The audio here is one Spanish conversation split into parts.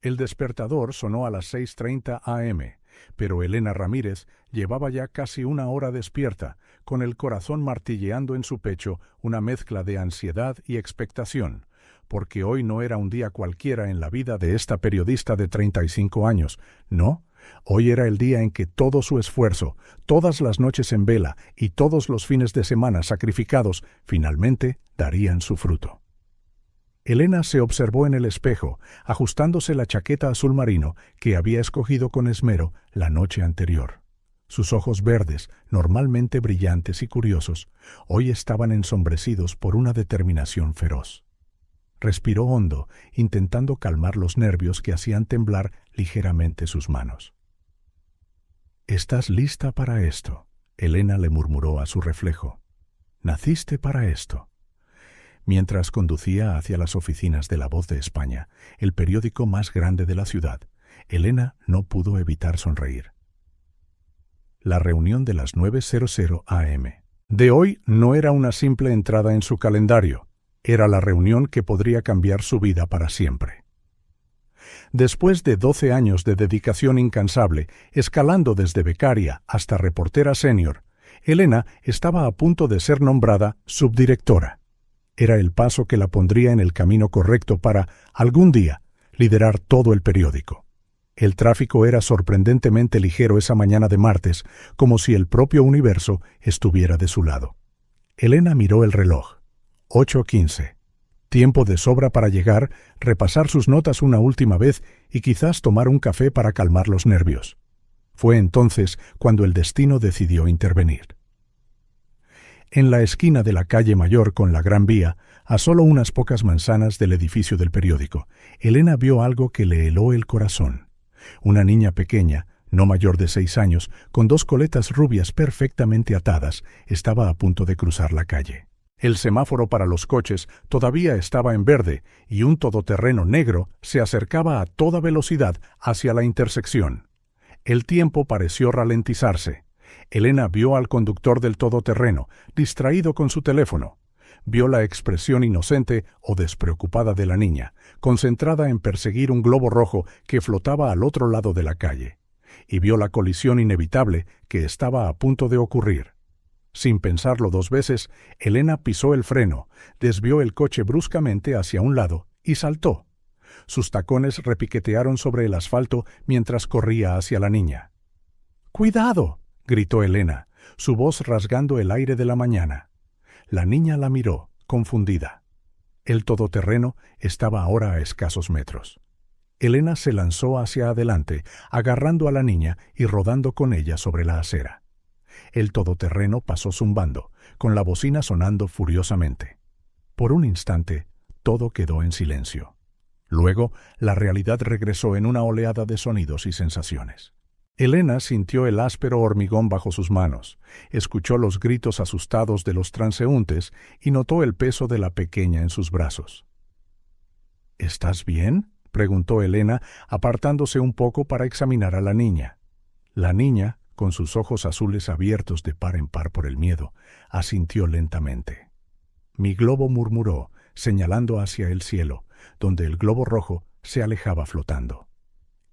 El despertador sonó a las 6:30 a.m., pero Elena Ramírez llevaba ya casi una hora despierta, con el corazón martilleando en su pecho una mezcla de ansiedad y expectación, porque hoy no era un día cualquiera en la vida de esta periodista de 35 años, no. Hoy era el día en que todo su esfuerzo, todas las noches en vela y todos los fines de semana sacrificados, finalmente darían su fruto. Elena se observó en el espejo, ajustándose la chaqueta azul marino que había escogido con esmero la noche anterior. Sus ojos verdes, normalmente brillantes y curiosos, hoy estaban ensombrecidos por una determinación feroz. Respiró hondo, intentando calmar los nervios que hacían temblar ligeramente sus manos. «Estás lista para esto», Elena le murmuró a su reflejo. «Naciste para esto». Mientras conducía hacia las oficinas de La Voz de España, el periódico más grande de la ciudad, Elena no pudo evitar sonreír. La reunión de las 9:00 a.m. de hoy no era una simple entrada en su calendario, era la reunión que podría cambiar su vida para siempre. Después de 12 años de dedicación incansable, escalando desde becaria hasta reportera senior, Elena estaba a punto de ser nombrada subdirectora. Era el paso que la pondría en el camino correcto para, algún día, liderar todo el periódico. El tráfico era sorprendentemente ligero esa mañana de martes, como si el propio universo estuviera de su lado. Elena miró el reloj. 8:15. Tiempo de sobra para llegar, repasar sus notas una última vez y quizás tomar un café para calmar los nervios. Fue entonces cuando el destino decidió intervenir. En la esquina de la calle Mayor con la Gran Vía, a solo unas pocas manzanas del edificio del periódico, Elena vio algo que le heló el corazón. Una niña pequeña, no mayor de 6 años, con 2 coletas rubias perfectamente atadas, estaba a punto de cruzar la calle. El semáforo para los coches todavía estaba en verde y un todoterreno negro se acercaba a toda velocidad hacia la intersección. El tiempo pareció ralentizarse. Elena vio al conductor del todoterreno, distraído con su teléfono. Vio la expresión inocente o despreocupada de la niña, concentrada en perseguir un globo rojo que flotaba al otro lado de la calle. Y vio la colisión inevitable que estaba a punto de ocurrir. Sin pensarlo 2 veces, Elena pisó el freno, desvió el coche bruscamente hacia un lado y saltó. Sus tacones repiquetearon sobre el asfalto mientras corría hacia la niña. «¡Cuidado!», gritó Elena, su voz rasgando el aire de la mañana. La niña la miró, confundida. El todoterreno estaba ahora a escasos metros. Elena se lanzó hacia adelante, agarrando a la niña y rodando con ella sobre la acera. El todoterreno pasó zumbando, con la bocina sonando furiosamente. Por un instante, todo quedó en silencio. Luego, la realidad regresó en una oleada de sonidos y sensaciones. Elena sintió el áspero hormigón bajo sus manos, escuchó los gritos asustados de los transeúntes y notó el peso de la pequeña en sus brazos. «¿Estás bien?», preguntó Elena, apartándose un poco para examinar a la niña. La niña, con sus ojos azules abiertos de par en par por el miedo, asintió lentamente. «Mi globo», murmuró, señalando hacia el cielo, donde el globo rojo se alejaba flotando.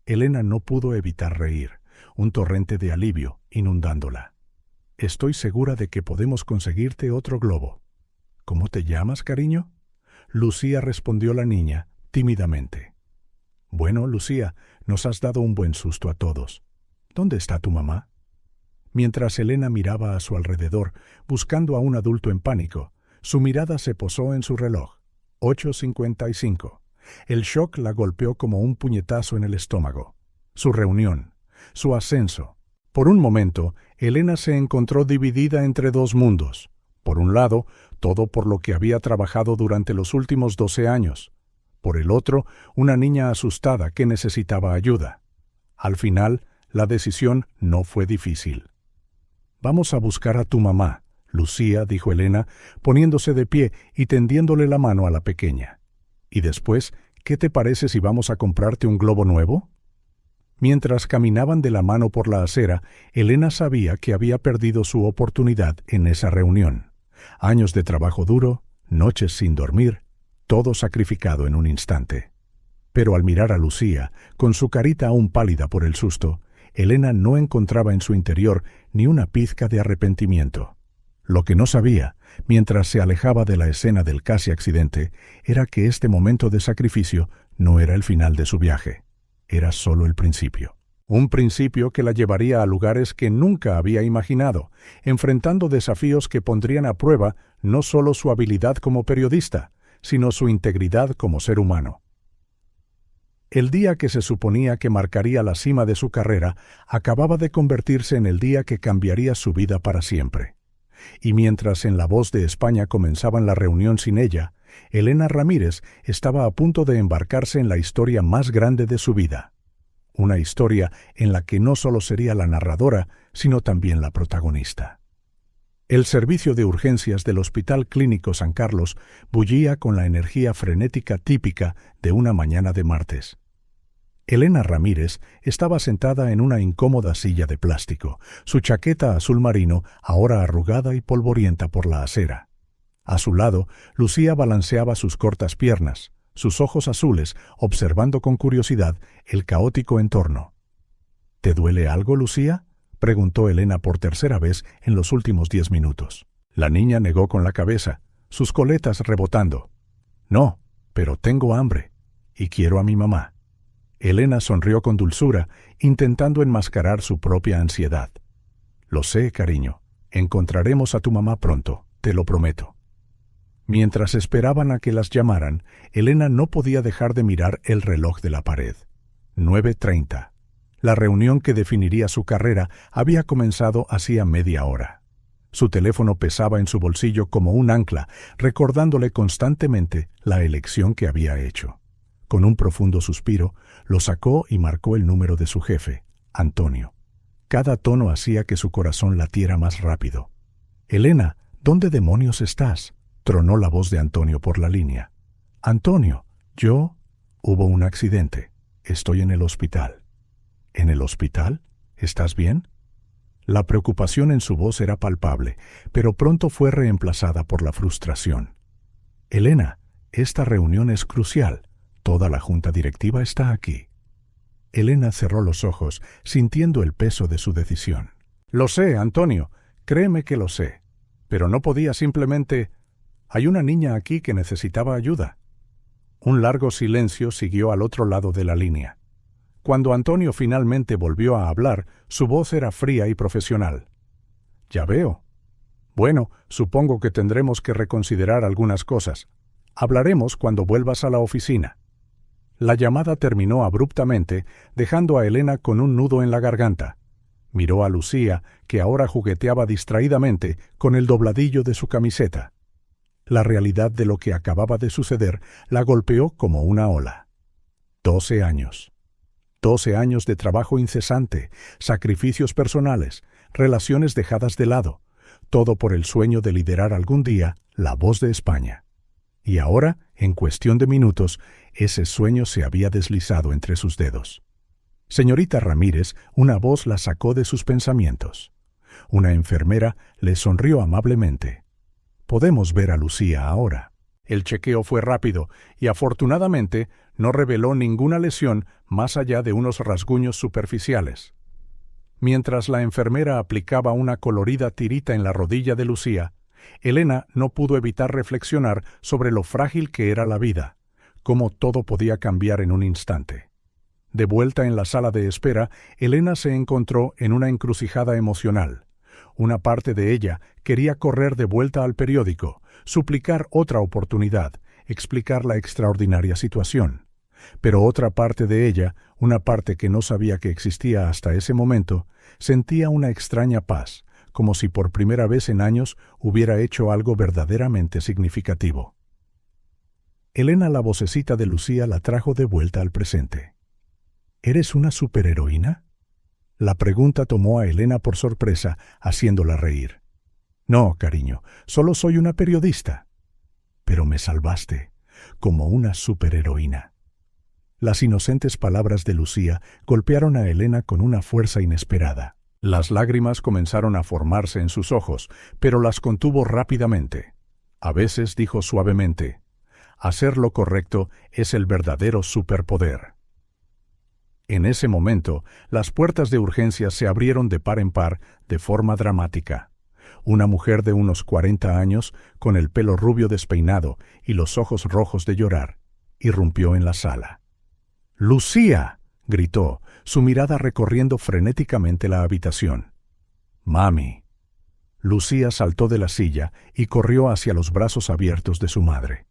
Elena no pudo evitar reír, un torrente de alivio inundándola. «Estoy segura de que podemos conseguirte otro globo». «¿Cómo te llamas, cariño?», Lucía, respondió la niña, tímidamente. «Bueno, Lucía, nos has dado un buen susto a todos. ¿Dónde está tu mamá?». Mientras Elena miraba a su alrededor, buscando a un adulto en pánico, su mirada se posó en su reloj. 8:55. El shock la golpeó como un puñetazo en el estómago. Su reunión, su ascenso. Por un momento, Elena se encontró dividida entre 2 mundos. Por un lado, todo por lo que había trabajado durante los últimos 12 años. Por el otro, una niña asustada que necesitaba ayuda. Al final, la decisión no fue difícil. «Vamos a buscar a tu mamá», Lucía, dijo Elena, poniéndose de pie y tendiéndole la mano a la pequeña. «Y después, ¿qué te parece si vamos a comprarte un globo nuevo?». Mientras caminaban de la mano por la acera, Elena sabía que había perdido su oportunidad en esa reunión. Años de trabajo duro, noches sin dormir, todo sacrificado en un instante. Pero al mirar a Lucía, con su carita aún pálida por el susto, Elena no encontraba en su interior ni una pizca de arrepentimiento. Lo que no sabía, mientras se alejaba de la escena del casi accidente, era que este momento de sacrificio no era el final de su viaje. Era solo el principio. Un principio que la llevaría a lugares que nunca había imaginado, enfrentando desafíos que pondrían a prueba no solo su habilidad como periodista, sino su integridad como ser humano. El día que se suponía que marcaría la cima de su carrera acababa de convertirse en el día que cambiaría su vida para siempre. Y mientras en La Voz de España comenzaban la reunión sin ella, Elena Ramírez estaba a punto de embarcarse en la historia más grande de su vida. Una historia en la que no solo sería la narradora, sino también la protagonista. El servicio de urgencias del Hospital Clínico San Carlos bullía con la energía frenética típica de una mañana de martes. Elena Ramírez estaba sentada en una incómoda silla de plástico, su chaqueta azul marino ahora arrugada y polvorienta por la acera. A su lado, Lucía balanceaba sus cortas piernas, sus ojos azules observando con curiosidad el caótico entorno. «¿Te duele algo, Lucía?», preguntó Elena por tercera vez en los últimos 10 minutos. La niña negó con la cabeza, sus coletas rebotando. «No, pero tengo hambre y quiero a mi mamá». Elena sonrió con dulzura, intentando enmascarar su propia ansiedad. «Lo sé, cariño. Encontraremos a tu mamá pronto, te lo prometo». Mientras esperaban a que las llamaran, Elena no podía dejar de mirar el reloj de la pared. 9:30. La reunión que definiría su carrera había comenzado hacía media hora. Su teléfono pesaba en su bolsillo como un ancla, recordándole constantemente la elección que había hecho. Con un profundo suspiro, lo sacó y marcó el número de su jefe, Antonio. Cada tono hacía que su corazón latiera más rápido. «Elena, ¿dónde demonios estás?», tronó la voz de Antonio por la línea. «Antonio, yo...». «Hubo un accidente. Estoy en el hospital». «¿En el hospital? ¿Estás bien?». La preocupación en su voz era palpable, pero pronto fue reemplazada por la frustración. «Elena, esta reunión es crucial. Toda la junta directiva está aquí». Elena cerró los ojos, sintiendo el peso de su decisión. «Lo sé, Antonio, créeme que lo sé. Pero no podía simplemente... Hay una niña aquí que necesitaba ayuda». Un largo silencio siguió al otro lado de la línea. Cuando Antonio finalmente volvió a hablar, su voz era fría y profesional. «Ya veo. Bueno, supongo que tendremos que reconsiderar algunas cosas. Hablaremos cuando vuelvas a la oficina». La llamada terminó abruptamente, dejando a Elena con un nudo en la garganta. Miró a Lucía, que ahora jugueteaba distraídamente con el dobladillo de su camiseta. La realidad de lo que acababa de suceder la golpeó como una ola. 12 años. 12 años de trabajo incesante, sacrificios personales, relaciones dejadas de lado, todo por el sueño de liderar algún día La Voz de España. Y ahora, en cuestión de minutos, ese sueño se había deslizado entre sus dedos. «Señorita Ramírez», una voz la sacó de sus pensamientos. Una enfermera le sonrió amablemente. «Podemos ver a Lucía ahora». El chequeo fue rápido y afortunadamente no reveló ninguna lesión más allá de unos rasguños superficiales. Mientras la enfermera aplicaba una colorida tirita en la rodilla de Lucía, Elena no pudo evitar reflexionar sobre lo frágil que era la vida, cómo todo podía cambiar en un instante. De vuelta en la sala de espera, Elena se encontró en una encrucijada emocional. Una parte de ella quería correr de vuelta al periódico, suplicar otra oportunidad, explicar la extraordinaria situación. Pero otra parte de ella, una parte que no sabía que existía hasta ese momento, sentía una extraña paz, como si por primera vez en años hubiera hecho algo verdaderamente significativo. Elena, la vocecita de Lucía, la trajo de vuelta al presente. ¿Eres una superheroína? La pregunta tomó a Elena por sorpresa, haciéndola reír. No, cariño, solo soy una periodista. Pero me salvaste, como una superheroína. Las inocentes palabras de Lucía golpearon a Elena con una fuerza inesperada. Las lágrimas comenzaron a formarse en sus ojos, pero las contuvo rápidamente. A veces dijo suavemente, Hacer lo correcto es el verdadero superpoder. En ese momento, las puertas de urgencias se abrieron de par en par de forma dramática. Una mujer de unos 40 años, con el pelo rubio despeinado y los ojos rojos de llorar, irrumpió en la sala. ¡Lucía!, gritó, su mirada recorriendo frenéticamente la habitación. «Mami». Lucía saltó de la silla y corrió hacia los brazos abiertos de su madre.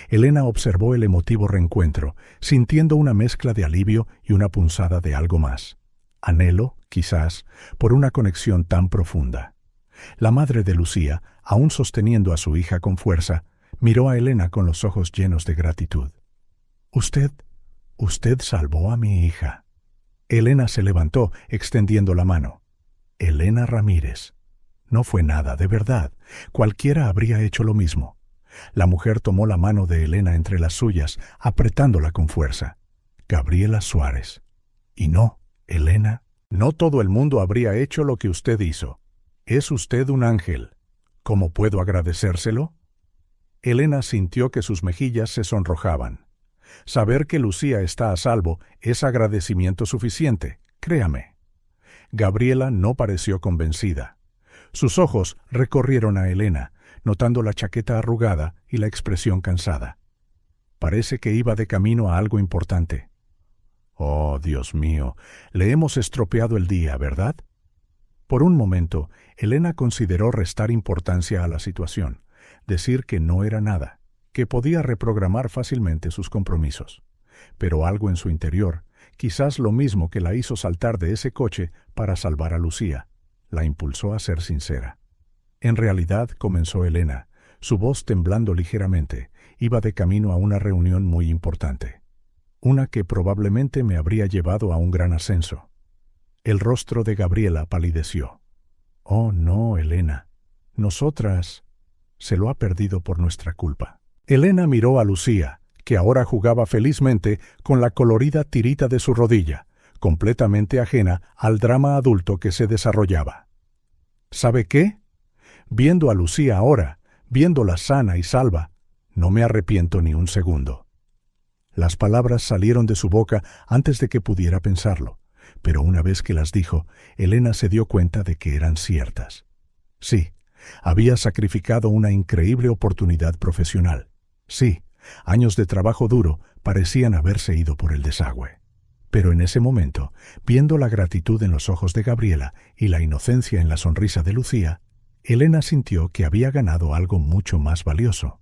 Elena observó el emotivo reencuentro, sintiendo una mezcla de alivio y una punzada de algo más. Anhelo, quizás, por una conexión tan profunda. La madre de Lucía, aún sosteniendo a su hija con fuerza, miró a Elena con los ojos llenos de gratitud. Usted salvó a mi hija». Elena se levantó, extendiendo la mano. «Elena Ramírez. No fue nada, de verdad. Cualquiera habría hecho lo mismo». La mujer tomó la mano de Elena entre las suyas, apretándola con fuerza. «Gabriela Suárez. Y no, Elena, no todo el mundo habría hecho lo que usted hizo. Es usted un ángel. ¿Cómo puedo agradecérselo?» Elena sintió que sus mejillas se sonrojaban. Saber que Lucía está a salvo es agradecimiento suficiente, créame. Gabriela no pareció convencida. Sus ojos recorrieron a Elena, notando la chaqueta arrugada y la expresión cansada. Parece que iba de camino a algo importante. «Oh, Dios mío, le hemos estropeado el día, ¿verdad?» Por un momento, Elena consideró restar importancia a la situación, decir que no era nada, que podía reprogramar fácilmente sus compromisos. Pero algo en su interior, quizás lo mismo que la hizo saltar de ese coche para salvar a Lucía, la impulsó a ser sincera. «En realidad», comenzó Elena, su voz temblando ligeramente, iba de camino a una reunión muy importante. Una que probablemente me habría llevado a un gran ascenso. El rostro de Gabriela palideció. «Oh, no, Elena. Nosotras...» Se lo ha perdido por nuestra culpa. Elena miró a Lucía, que ahora jugaba felizmente con la colorida tirita de su rodilla, completamente ajena al drama adulto que se desarrollaba. «¿Sabe qué? Viendo a Lucía ahora, viéndola sana y salva, no me arrepiento ni un segundo». Las palabras salieron de su boca antes de que pudiera pensarlo, pero una vez que las dijo, Elena se dio cuenta de que eran ciertas. Sí, había sacrificado una increíble oportunidad profesional. Sí, años de trabajo duro parecían haberse ido por el desagüe. Pero en ese momento, viendo la gratitud en los ojos de Gabriela y la inocencia en la sonrisa de Lucía, Elena sintió que había ganado algo mucho más valioso.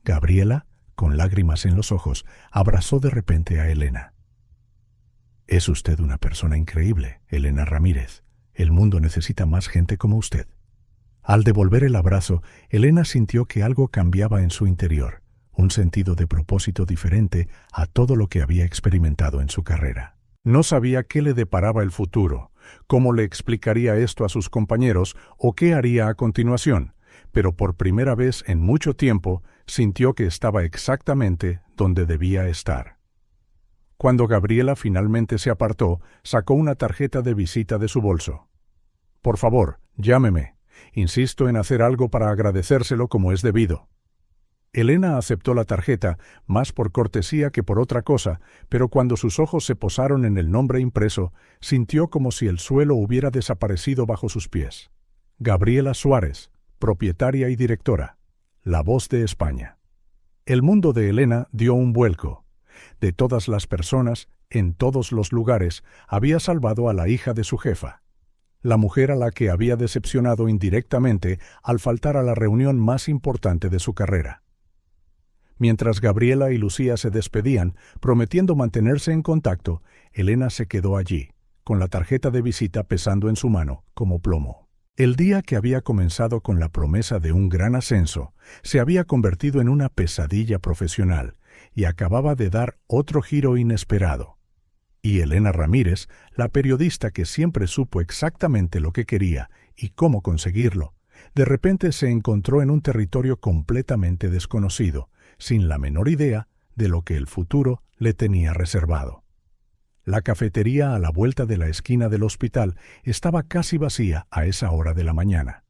Gabriela, con lágrimas en los ojos, abrazó de repente a Elena. «Es usted una persona increíble, Elena Ramírez. El mundo necesita más gente como usted». Al devolver el abrazo, Elena sintió que algo cambiaba en su interior, un sentido de propósito diferente a todo lo que había experimentado en su carrera. No sabía qué le deparaba el futuro, cómo le explicaría esto a sus compañeros o qué haría a continuación, pero por primera vez en mucho tiempo sintió que estaba exactamente donde debía estar. Cuando Gabriela finalmente se apartó, sacó una tarjeta de visita de su bolso. «Por favor, llámeme. Insisto en hacer algo para agradecérselo como es debido». Elena aceptó la tarjeta, más por cortesía que por otra cosa, pero cuando sus ojos se posaron en el nombre impreso, sintió como si el suelo hubiera desaparecido bajo sus pies. Gabriela Suárez, propietaria y directora, La Voz de España. El mundo de Elena dio un vuelco. De todas las personas, en todos los lugares, había salvado a la hija de su jefa, la mujer a la que había decepcionado indirectamente al faltar a la reunión más importante de su carrera. Mientras Gabriela y Lucía se despedían, prometiendo mantenerse en contacto, Elena se quedó allí, con la tarjeta de visita pesando en su mano, como plomo. El día que había comenzado con la promesa de un gran ascenso, se había convertido en una pesadilla profesional y acababa de dar otro giro inesperado. Y Elena Ramírez, la periodista que siempre supo exactamente lo que quería y cómo conseguirlo, de repente se encontró en un territorio completamente desconocido, sin la menor idea de lo que el futuro le tenía reservado. La cafetería a la vuelta de la esquina del hospital estaba casi vacía a esa hora de la mañana.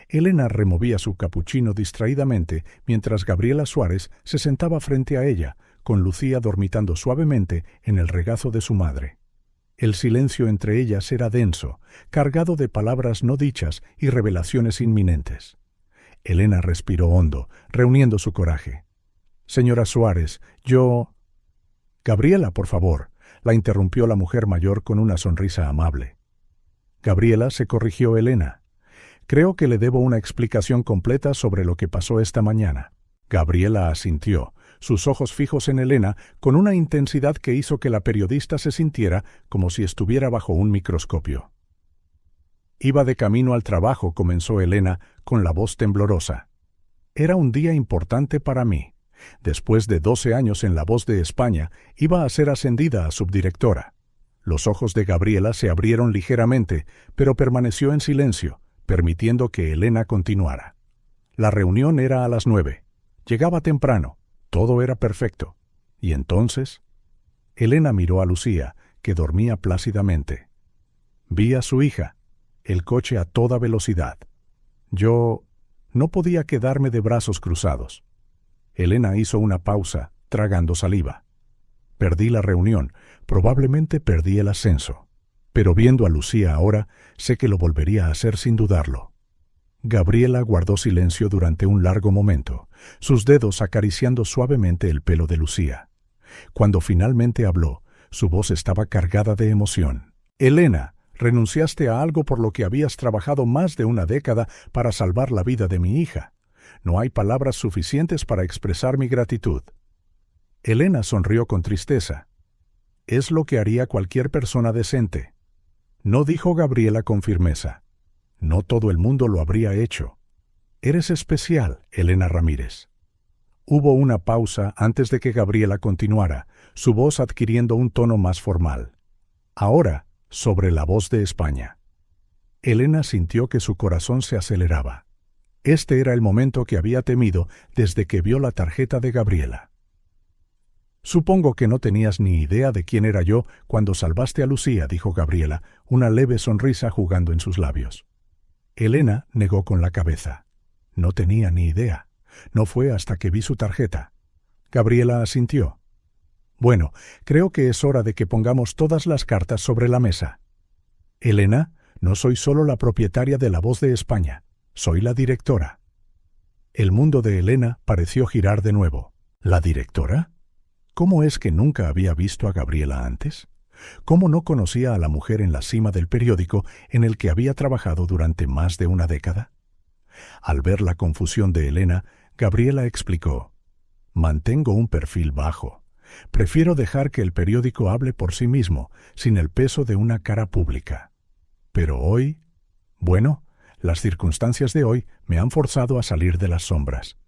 Elena removía su capuchino distraídamente mientras Gabriela Suárez se sentaba frente a ella, con Lucía dormitando suavemente en el regazo de su madre. El silencio entre ellas era denso, cargado de palabras no dichas y revelaciones inminentes. Elena respiró hondo, reuniendo su coraje. «Señora Suárez, yo...» «Gabriela, por favor», la interrumpió la mujer mayor con una sonrisa amable. «Gabriela», se corrigió Elena. «Creo que le debo una explicación completa sobre lo que pasó esta mañana». Gabriela asintió, sus ojos fijos en Elena con una intensidad que hizo que la periodista se sintiera como si estuviera bajo un microscopio. «Iba de camino al trabajo», comenzó Elena con la voz temblorosa. «Era un día importante para mí. Después de 12 años en La Voz de España, iba a ser ascendida a subdirectora». Los ojos de Gabriela se abrieron ligeramente, pero permaneció en silencio, permitiendo que Elena continuara. La reunión era a las 9. Llegaba temprano. Todo era perfecto. ¿Y entonces? Elena miró a Lucía, que dormía plácidamente. Vi a su hija, el coche a toda velocidad. Yo no podía quedarme de brazos cruzados. Elena hizo una pausa, tragando saliva. Perdí la reunión, probablemente perdí el ascenso. Pero viendo a Lucía ahora, sé que lo volvería a hacer sin dudarlo. Gabriela guardó silencio durante un largo momento, sus dedos acariciando suavemente el pelo de Lucía. Cuando finalmente habló, su voz estaba cargada de emoción. «Elena, renunciaste a algo por lo que habías trabajado más de una década para salvar la vida de mi hija. No hay palabras suficientes para expresar mi gratitud». Elena sonrió con tristeza. «Es lo que haría cualquier persona decente». No, dijo Gabriela con firmeza. «No todo el mundo lo habría hecho. Eres especial, Elena Ramírez». Hubo una pausa antes de que Gabriela continuara, su voz adquiriendo un tono más formal. «Ahora, sobre La Voz de España». Elena sintió que su corazón se aceleraba. Este era el momento que había temido desde que vio la tarjeta de Gabriela. «Supongo que no tenías ni idea de quién era yo cuando salvaste a Lucía», dijo Gabriela, una leve sonrisa jugando en sus labios. Elena negó con la cabeza. «No tenía ni idea. No fue hasta que vi su tarjeta». Gabriela asintió. «Bueno, creo que es hora de que pongamos todas las cartas sobre la mesa. Elena, no soy solo la propietaria de La Voz de España, soy la directora». El mundo de Elena pareció girar de nuevo. ¿La directora? ¿Cómo es que nunca había visto a Gabriela antes? ¿Cómo no conocía a la mujer en la cima del periódico en el que había trabajado durante más de una década? Al ver la confusión de Elena, Gabriela explicó: «Mantengo un perfil bajo. Prefiero dejar que el periódico hable por sí mismo, sin el peso de una cara pública. Pero hoy, bueno, las circunstancias de hoy me han forzado a salir de las sombras».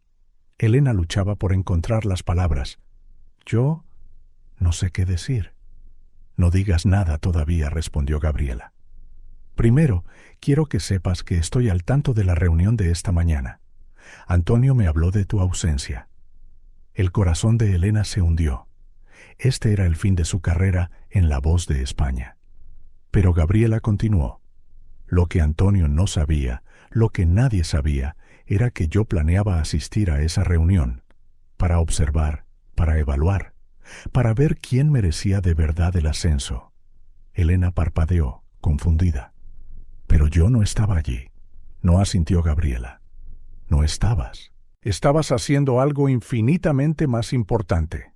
Elena luchaba por encontrar las palabras. «Yo no sé qué decir». «No digas nada todavía», respondió Gabriela. «Primero, quiero que sepas que estoy al tanto de la reunión de esta mañana. Antonio me habló de tu ausencia». El corazón de Elena se hundió. Este era el fin de su carrera en La Voz de España. Pero Gabriela continuó. «Lo que Antonio no sabía, lo que nadie sabía, era que yo planeaba asistir a esa reunión, para observar, para evaluar, para ver quién merecía de verdad el ascenso». Elena parpadeó, confundida. «Pero yo no estaba allí». No, asintió Gabriela. «No estabas. Estabas haciendo algo infinitamente más importante».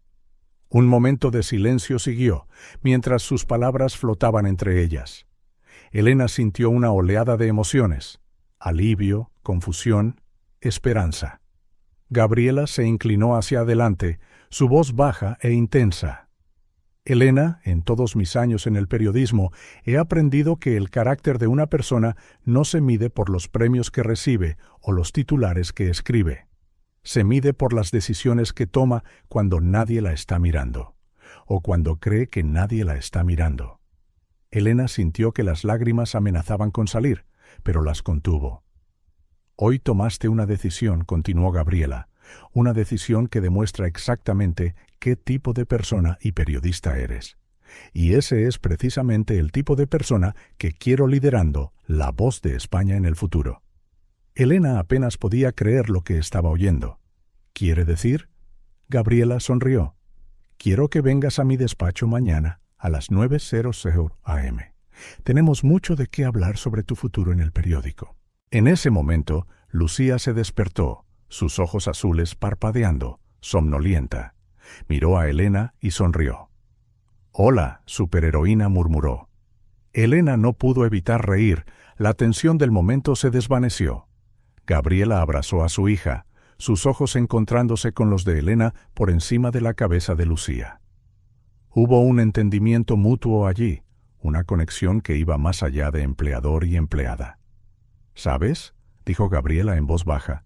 Un momento de silencio siguió, mientras sus palabras flotaban entre ellas. Elena sintió una oleada de emociones: alivio, confusión, esperanza. Gabriela se inclinó hacia adelante, su voz baja e intensa. «Elena, en todos mis años en el periodismo, he aprendido que el carácter de una persona no se mide por los premios que recibe o los titulares que escribe. Se mide por las decisiones que toma cuando nadie la está mirando, o cuando cree que nadie la está mirando». Elena sintió que las lágrimas amenazaban con salir, pero las contuvo. «Hoy tomaste una decisión», continuó Gabriela, «una decisión que demuestra exactamente qué tipo de persona y periodista eres. Y ese es precisamente el tipo de persona que quiero liderando La Voz de España en el futuro». Elena apenas podía creer lo que estaba oyendo. ¿Quiere decir? Gabriela sonrió. Quiero que vengas a mi despacho mañana a las 9:00 a.m. Tenemos mucho de qué hablar sobre tu futuro en el periódico. En ese momento, Lucía se despertó, sus ojos azules parpadeando, somnolienta. Miró a Elena y sonrió. «Hola», superheroína murmuró. Elena no pudo evitar reír, la tensión del momento se desvaneció. Gabriela abrazó a su hija, sus ojos encontrándose con los de Elena por encima de la cabeza de Lucía. Hubo un entendimiento mutuo allí, una conexión que iba más allá de empleador y empleada. «¿Sabes?», dijo Gabriela en voz baja.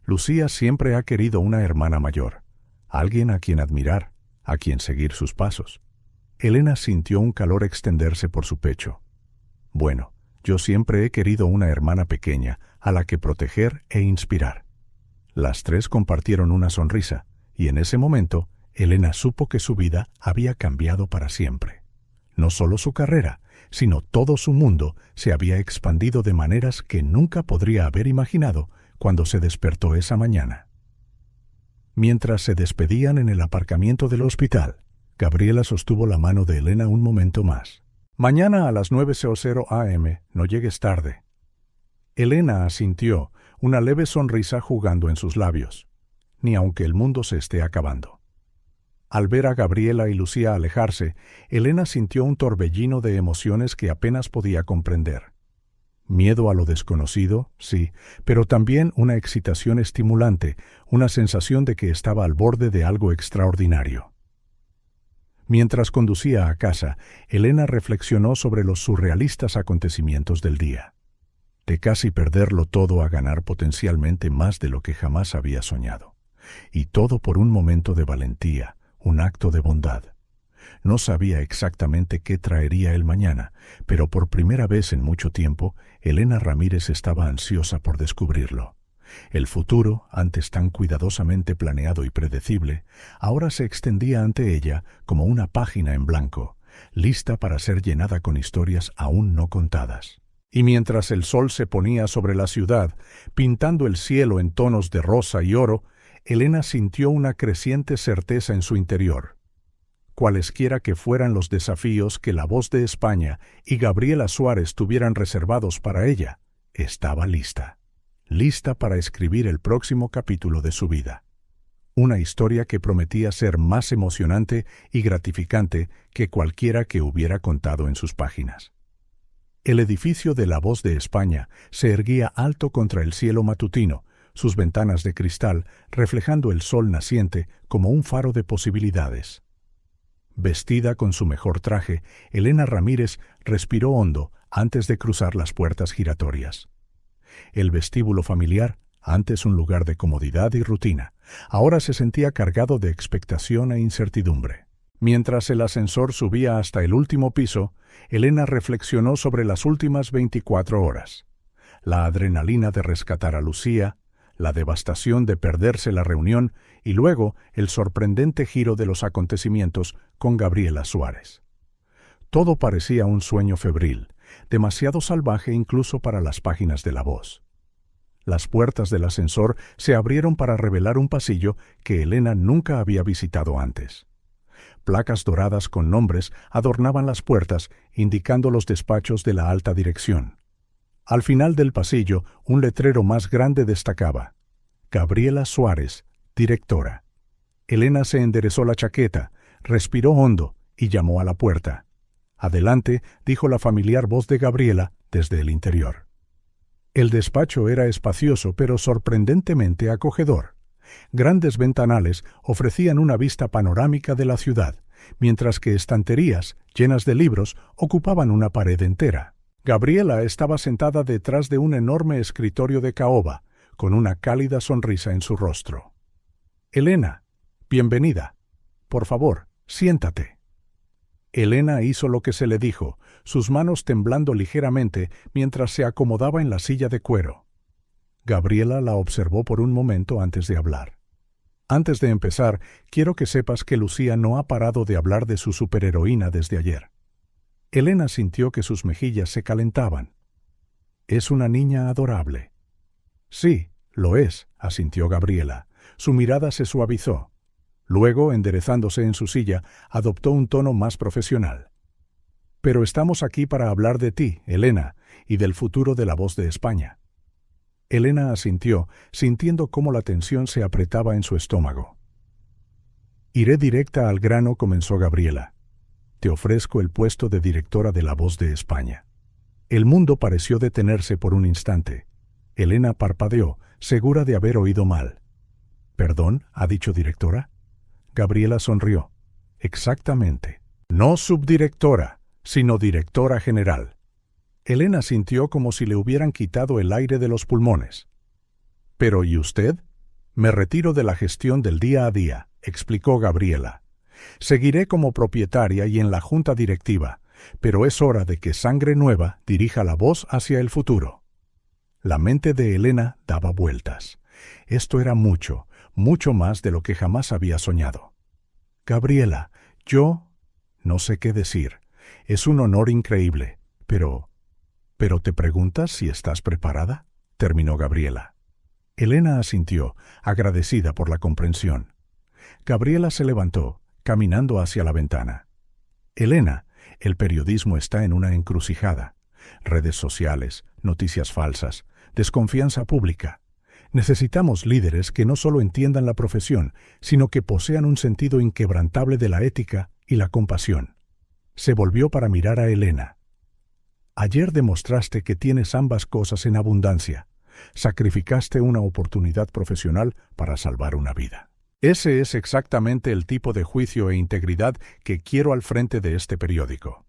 «Lucía siempre ha querido una hermana mayor, alguien a quien admirar, a quien seguir sus pasos». Elena sintió un calor extenderse por su pecho. «Bueno, yo siempre he querido una hermana pequeña a la que proteger e inspirar». Las tres compartieron una sonrisa, y en ese momento Elena supo que su vida había cambiado para siempre. No solo su carrera, sino todo su mundo se había expandido de maneras que nunca podría haber imaginado cuando se despertó esa mañana. Mientras se despedían en el aparcamiento del hospital, Gabriela sostuvo la mano de Elena un momento más. «Mañana a las 9:00 a.m., no llegues tarde». Elena asintió, una leve sonrisa jugando en sus labios. Ni aunque el mundo se esté acabando. Al ver a Gabriela y Lucía alejarse, Elena sintió un torbellino de emociones que apenas podía comprender. Miedo a lo desconocido, sí, pero también una excitación estimulante, una sensación de que estaba al borde de algo extraordinario. Mientras conducía a casa, Elena reflexionó sobre los surrealistas acontecimientos del día. De casi perderlo todo a ganar potencialmente más de lo que jamás había soñado. Y todo por un momento de valentía, un acto de bondad. No sabía exactamente qué traería el mañana, pero por primera vez en mucho tiempo, Elena Ramírez estaba ansiosa por descubrirlo. El futuro, antes tan cuidadosamente planeado y predecible, ahora se extendía ante ella como una página en blanco, lista para ser llenada con historias aún no contadas. Y mientras el sol se ponía sobre la ciudad, pintando el cielo en tonos de rosa y oro, Elena sintió una creciente certeza en su interior. Cualesquiera que fueran los desafíos que La Voz de España y Gabriela Suárez tuvieran reservados para ella, estaba lista. Lista para escribir el próximo capítulo de su vida. Una historia que prometía ser más emocionante y gratificante que cualquiera que hubiera contado en sus páginas. El edificio de La Voz de España se erguía alto contra el cielo matutino, sus ventanas de cristal reflejando el sol naciente como un faro de posibilidades. Vestida con su mejor traje, Elena Ramírez respiró hondo antes de cruzar las puertas giratorias. El vestíbulo familiar, antes un lugar de comodidad y rutina, ahora se sentía cargado de expectación e incertidumbre. Mientras el ascensor subía hasta el último piso, Elena reflexionó sobre las últimas 24 horas. La adrenalina de rescatar a Lucía, la devastación de perderse la reunión y luego el sorprendente giro de los acontecimientos con Gabriela Suárez. Todo parecía un sueño febril, demasiado salvaje incluso para las páginas de La Voz. Las puertas del ascensor se abrieron para revelar un pasillo que Elena nunca había visitado antes. Placas doradas con nombres adornaban las puertas, indicando los despachos de la alta dirección. Al final del pasillo, un letrero más grande destacaba: Gabriela Suárez, directora. Elena se enderezó la chaqueta, respiró hondo y llamó a la puerta. «Adelante», dijo la familiar voz de Gabriela desde el interior. El despacho era espacioso pero sorprendentemente acogedor. Grandes ventanales ofrecían una vista panorámica de la ciudad, mientras que estanterías, llenas de libros, ocupaban una pared entera. Gabriela estaba sentada detrás de un enorme escritorio de caoba, con una cálida sonrisa en su rostro. «Elena, bienvenida. Por favor, siéntate». Elena hizo lo que se le dijo, sus manos temblando ligeramente mientras se acomodaba en la silla de cuero. Gabriela la observó por un momento antes de hablar. «Antes de empezar, quiero que sepas que Lucía no ha parado de hablar de su superheroína desde ayer». Elena sintió que sus mejillas se calentaban. «Es una niña adorable». Sí, lo es, asintió Gabriela. Su mirada se suavizó. Luego, enderezándose en su silla, adoptó un tono más profesional. Pero estamos aquí para hablar de ti, Elena, y del futuro de La Voz de España. Elena asintió, sintiendo cómo la tensión se apretaba en su estómago. Iré directa al grano, comenzó Gabriela. Te ofrezco el puesto de directora de La Voz de España. El mundo pareció detenerse por un instante. Elena parpadeó, segura de haber oído mal. ¿Perdón? ¿Ha dicho directora? Gabriela sonrió. Exactamente. No subdirectora, sino directora general. Elena sintió como si le hubieran quitado el aire de los pulmones. ¿Pero y usted? Me retiro de la gestión del día a día, explicó Gabriela. Seguiré como propietaria y en la junta directiva, pero es hora de que sangre nueva dirija La Voz hacia el futuro. La mente de Elena daba vueltas. Esto era mucho, mucho más de lo que jamás había soñado. Gabriela, yo no sé qué decir. Es un honor increíble, pero ¿te preguntas si estás preparada? Terminó Gabriela. Elena asintió, agradecida por la comprensión. Gabriela se levantó, caminando hacia la ventana. Elena, el periodismo está en una encrucijada. Redes sociales, noticias falsas, desconfianza pública. Necesitamos líderes que no solo entiendan la profesión, sino que posean un sentido inquebrantable de la ética y la compasión. Se volvió para mirar a Elena. Ayer demostraste que tienes ambas cosas en abundancia. Sacrificaste una oportunidad profesional para salvar una vida. Ese es exactamente el tipo de juicio e integridad que quiero al frente de este periódico.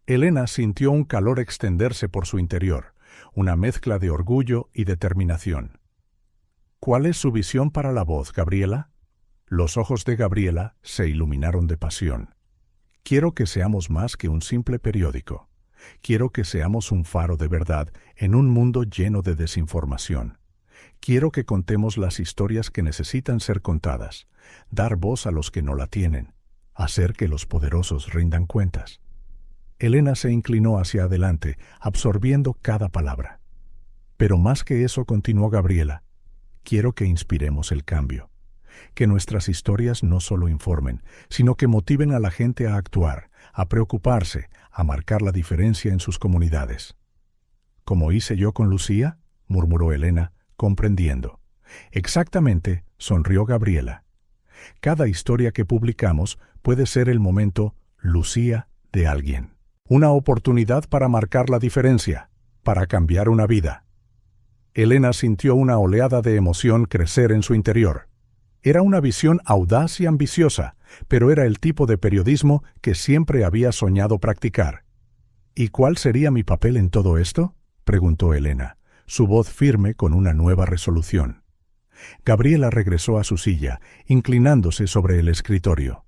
Elena sintió un calor extenderse por su interior, una mezcla de orgullo y determinación. ¿Cuál es su visión para La Voz, Gabriela? Los ojos de Gabriela se iluminaron de pasión. Quiero que seamos más que un simple periódico. Quiero que seamos un faro de verdad en un mundo lleno de desinformación. Quiero que contemos las historias que necesitan ser contadas, dar voz a los que no la tienen, hacer que los poderosos rindan cuentas. Elena se inclinó hacia adelante, absorbiendo cada palabra. Pero más que eso, continuó Gabriela, quiero que inspiremos el cambio. Que nuestras historias no solo informen, sino que motiven a la gente a actuar, a preocuparse, a marcar la diferencia en sus comunidades. ¿Como hice yo con Lucía?, murmuró Elena, comprendiendo. Exactamente, sonrió Gabriela. Cada historia que publicamos puede ser el momento Lucía de alguien. Una oportunidad para marcar la diferencia, para cambiar una vida. Elena sintió una oleada de emoción crecer en su interior. Era una visión audaz y ambiciosa, pero era el tipo de periodismo que siempre había soñado practicar. ¿Y cuál sería mi papel en todo esto?, preguntó Elena, su voz firme con una nueva resolución. Gabriela regresó a su silla, inclinándose sobre el escritorio.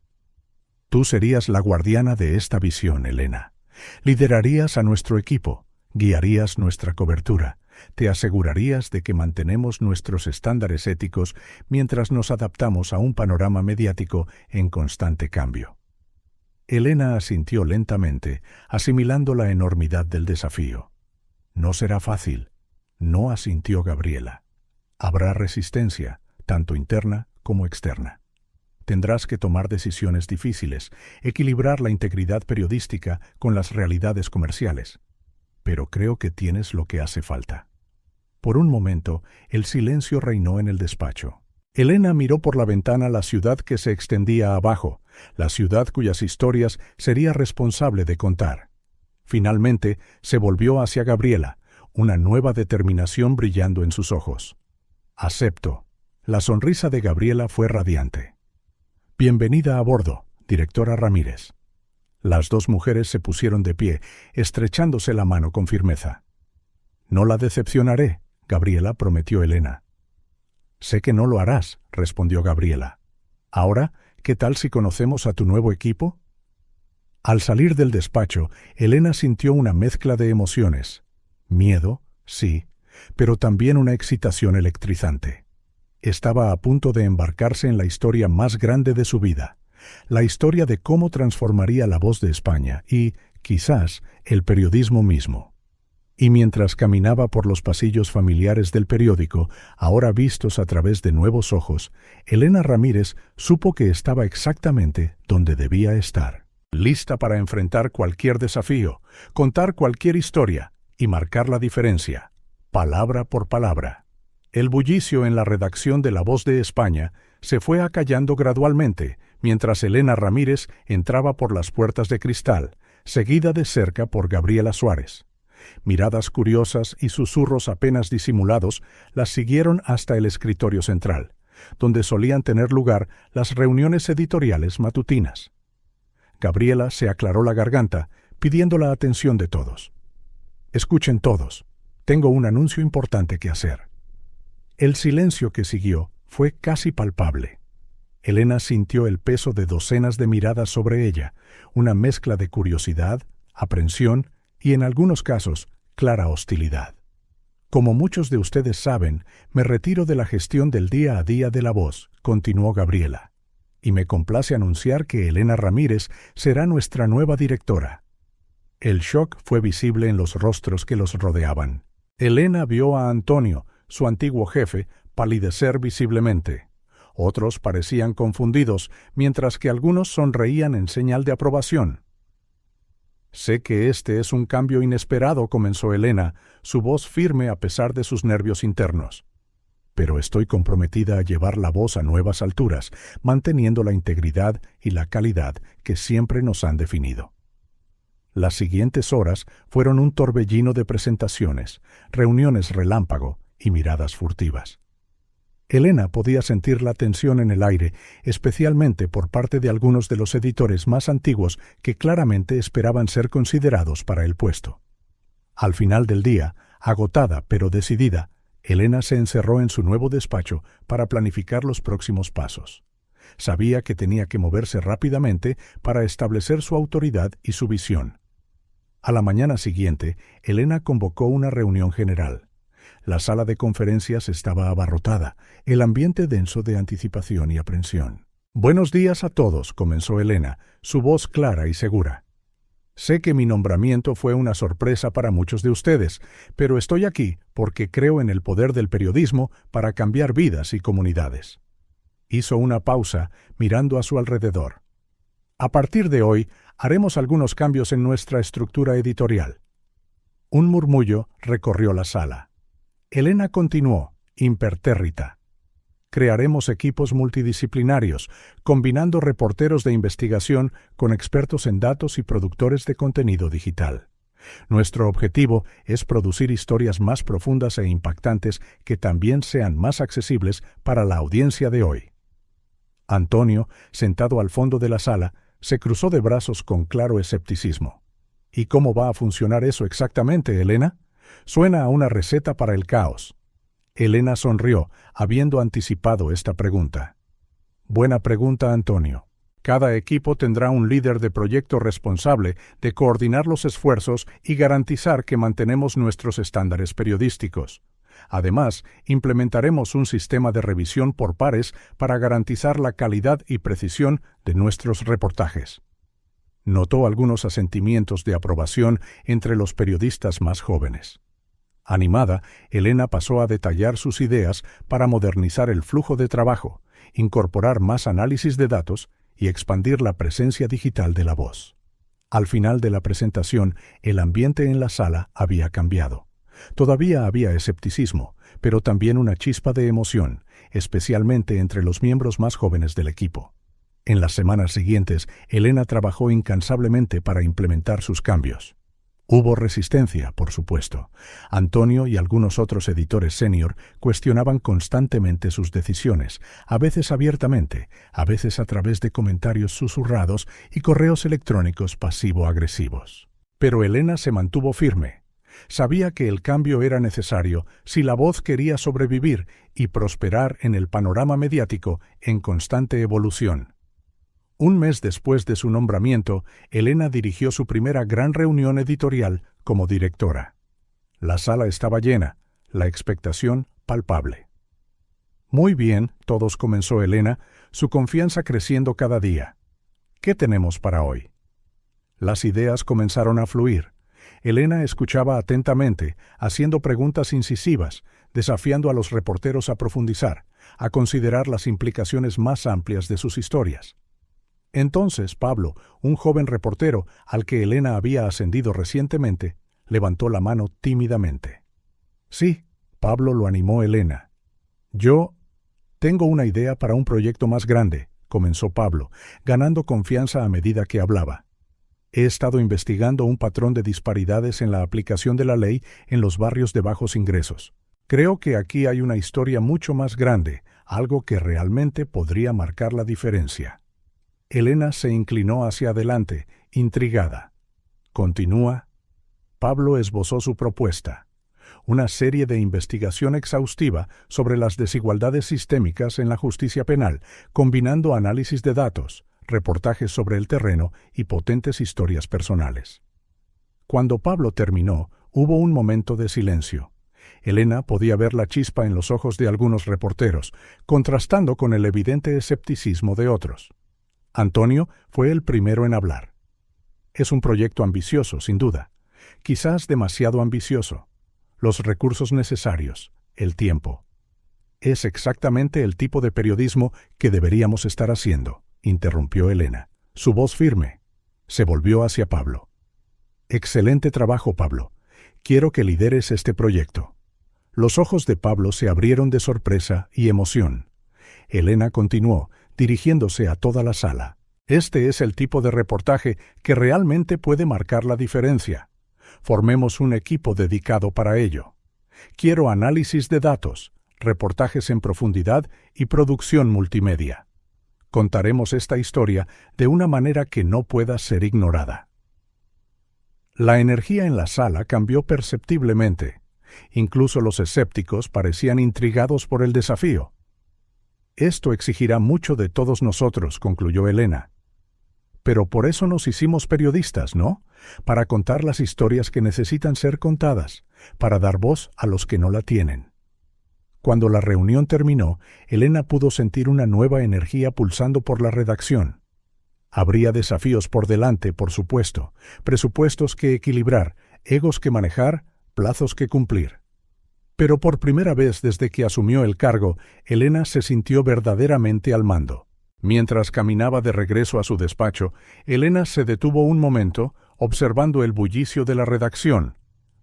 Tú serías la guardiana de esta visión, Elena. Liderarías a nuestro equipo, guiarías nuestra cobertura, te asegurarías de que mantenemos nuestros estándares éticos mientras nos adaptamos a un panorama mediático en constante cambio. Elena asintió lentamente, asimilando la enormidad del desafío. No será fácil. No, asintió Gabriela. Habrá resistencia, tanto interna como externa. Tendrás que tomar decisiones difíciles, equilibrar la integridad periodística con las realidades comerciales. Pero creo que tienes lo que hace falta. Por un momento, el silencio reinó en el despacho. Elena miró por la ventana la ciudad que se extendía abajo, la ciudad cuyas historias sería responsable de contar. Finalmente, se volvió hacia Gabriela, una nueva determinación brillando en sus ojos. Acepto. La sonrisa de Gabriela fue radiante. Bienvenida a bordo, directora Ramírez. Las dos mujeres se pusieron de pie, estrechándose la mano con firmeza. No la decepcionaré, Gabriela, prometió Elena. Sé que no lo harás, respondió Gabriela. Ahora, ¿qué tal si conocemos a tu nuevo equipo? Al salir del despacho, Elena sintió una mezcla de emociones. Miedo, sí, pero también una excitación electrizante. Estaba a punto de embarcarse en la historia más grande de su vida, la historia de cómo transformaría La Voz de España y, quizás, el periodismo mismo. Y mientras caminaba por los pasillos familiares del periódico, ahora vistos a través de nuevos ojos, Elena Ramírez supo que estaba exactamente donde debía estar, lista para enfrentar cualquier desafío, contar cualquier historia y marcar la diferencia, palabra por palabra. El bullicio en la redacción de La Voz de España se fue acallando gradualmente mientras Elena Ramírez entraba por las puertas de cristal, seguida de cerca por Gabriela Suárez. Miradas curiosas y susurros apenas disimulados las siguieron hasta el escritorio central, donde solían tener lugar las reuniones editoriales matutinas. Gabriela se aclaró la garganta, pidiendo la atención de todos. «Escuchen todos, tengo un anuncio importante que hacer». El silencio que siguió fue casi palpable. Elena sintió el peso de docenas de miradas sobre ella, una mezcla de curiosidad, aprensión y, en algunos casos, clara hostilidad. «Como muchos de ustedes saben, me retiro de la gestión del día a día de La Voz», continuó Gabriela, «y me complace anunciar que Elena Ramírez será nuestra nueva directora». El shock fue visible en los rostros que los rodeaban. Elena vio a Antonio, su antiguo jefe, palidecer visiblemente. Otros parecían confundidos, mientras que algunos sonreían en señal de aprobación. «Sé que este es un cambio inesperado», comenzó Elena, su voz firme a pesar de sus nervios internos. «Pero estoy comprometida a llevar La Voz a nuevas alturas, manteniendo la integridad y la calidad que siempre nos han definido». Las siguientes horas fueron un torbellino de presentaciones, reuniones relámpago y miradas furtivas. Elena podía sentir la tensión en el aire, especialmente por parte de algunos de los editores más antiguos que claramente esperaban ser considerados para el puesto. Al final del día, agotada pero decidida, Elena se encerró en su nuevo despacho para planificar los próximos pasos. Sabía que tenía que moverse rápidamente para establecer su autoridad y su visión. A la mañana siguiente, Elena convocó una reunión general. La sala de conferencias estaba abarrotada, el ambiente denso de anticipación y aprensión. «Buenos días a todos», comenzó Elena, su voz clara y segura. «Sé que mi nombramiento fue una sorpresa para muchos de ustedes, pero estoy aquí porque creo en el poder del periodismo para cambiar vidas y comunidades». Hizo una pausa, mirando a su alrededor. «A partir de hoy, haremos algunos cambios en nuestra estructura editorial». Un murmullo recorrió la sala. Elena continuó, impertérrita. «Crearemos equipos multidisciplinarios, combinando reporteros de investigación con expertos en datos y productores de contenido digital. Nuestro objetivo es producir historias más profundas e impactantes que también sean más accesibles para la audiencia de hoy». Antonio, sentado al fondo de la sala, se cruzó de brazos con claro escepticismo. «¿Y cómo va a funcionar eso exactamente, Elena? Suena a una receta para el caos». Elena sonrió, habiendo anticipado esta pregunta. «Buena pregunta, Antonio. Cada equipo tendrá un líder de proyecto responsable de coordinar los esfuerzos y garantizar que mantenemos nuestros estándares periodísticos. Además, implementaremos un sistema de revisión por pares para garantizar la calidad y precisión de nuestros reportajes». Notó algunos asentimientos de aprobación entre los periodistas más jóvenes. Animada, Elena pasó a detallar sus ideas para modernizar el flujo de trabajo, incorporar más análisis de datos y expandir la presencia digital de La Voz. Al final de la presentación, el ambiente en la sala había cambiado. Todavía había escepticismo, pero también una chispa de emoción, especialmente entre los miembros más jóvenes del equipo. En las semanas siguientes, Elena trabajó incansablemente para implementar sus cambios. Hubo resistencia, por supuesto. Antonio y algunos otros editores senior cuestionaban constantemente sus decisiones, a veces abiertamente, a veces a través de comentarios susurrados y correos electrónicos pasivo-agresivos. Pero Elena se mantuvo firme. Sabía que el cambio era necesario si La Voz quería sobrevivir y prosperar en el panorama mediático en constante evolución. Un mes después de su nombramiento, Elena dirigió su primera gran reunión editorial como directora. La sala estaba llena, la expectación palpable. «Muy bien», todos, comenzó Elena, su confianza creciendo cada día. «¿Qué tenemos para hoy?» Las ideas comenzaron a fluir. Elena escuchaba atentamente, haciendo preguntas incisivas, desafiando a los reporteros a profundizar, a considerar las implicaciones más amplias de sus historias. Entonces Pablo, un joven reportero al que Elena había ascendido recientemente, levantó la mano tímidamente. Sí, Pablo, lo animó Elena. Yo tengo una idea para un proyecto más grande, comenzó Pablo, ganando confianza a medida que hablaba. He estado investigando un patrón de disparidades en la aplicación de la ley en los barrios de bajos ingresos. Creo que aquí hay una historia mucho más grande, algo que realmente podría marcar la diferencia. Elena se inclinó hacia adelante, intrigada. Continúa. Pablo esbozó su propuesta. Una serie de investigación exhaustiva sobre las desigualdades sistémicas en la justicia penal, combinando análisis de datos, reportajes sobre el terreno y potentes historias personales. Cuando Pablo terminó, hubo un momento de silencio. Elena podía ver la chispa en los ojos de algunos reporteros, contrastando con el evidente escepticismo de otros. Antonio fue el primero en hablar. Es un proyecto ambicioso, sin duda. Quizás demasiado ambicioso. Los recursos necesarios, el tiempo. Es exactamente el tipo de periodismo que deberíamos estar haciendo, interrumpió Elena. Su voz firme. Se volvió hacia Pablo. Excelente trabajo, Pablo. Quiero que lideres este proyecto. Los ojos de Pablo se abrieron de sorpresa y emoción. Elena continuó, dirigiéndose a toda la sala. Este es el tipo de reportaje que realmente puede marcar la diferencia. Formemos un equipo dedicado para ello. Quiero análisis de datos, reportajes en profundidad y producción multimedia. Contaremos esta historia de una manera que no pueda ser ignorada. La energía en la sala cambió perceptiblemente. Incluso los escépticos parecían intrigados por el desafío. Esto exigirá mucho de todos nosotros, concluyó Elena. Pero por eso nos hicimos periodistas, ¿no? Para contar las historias que necesitan ser contadas, para dar voz a los que no la tienen. Cuando la reunión terminó, Elena pudo sentir una nueva energía pulsando por la redacción. Habría desafíos por delante, por supuesto, presupuestos que equilibrar, egos que manejar, plazos que cumplir. Pero por primera vez desde que asumió el cargo, Elena se sintió verdaderamente al mando. Mientras caminaba de regreso a su despacho, Elena se detuvo un momento, observando el bullicio de la redacción.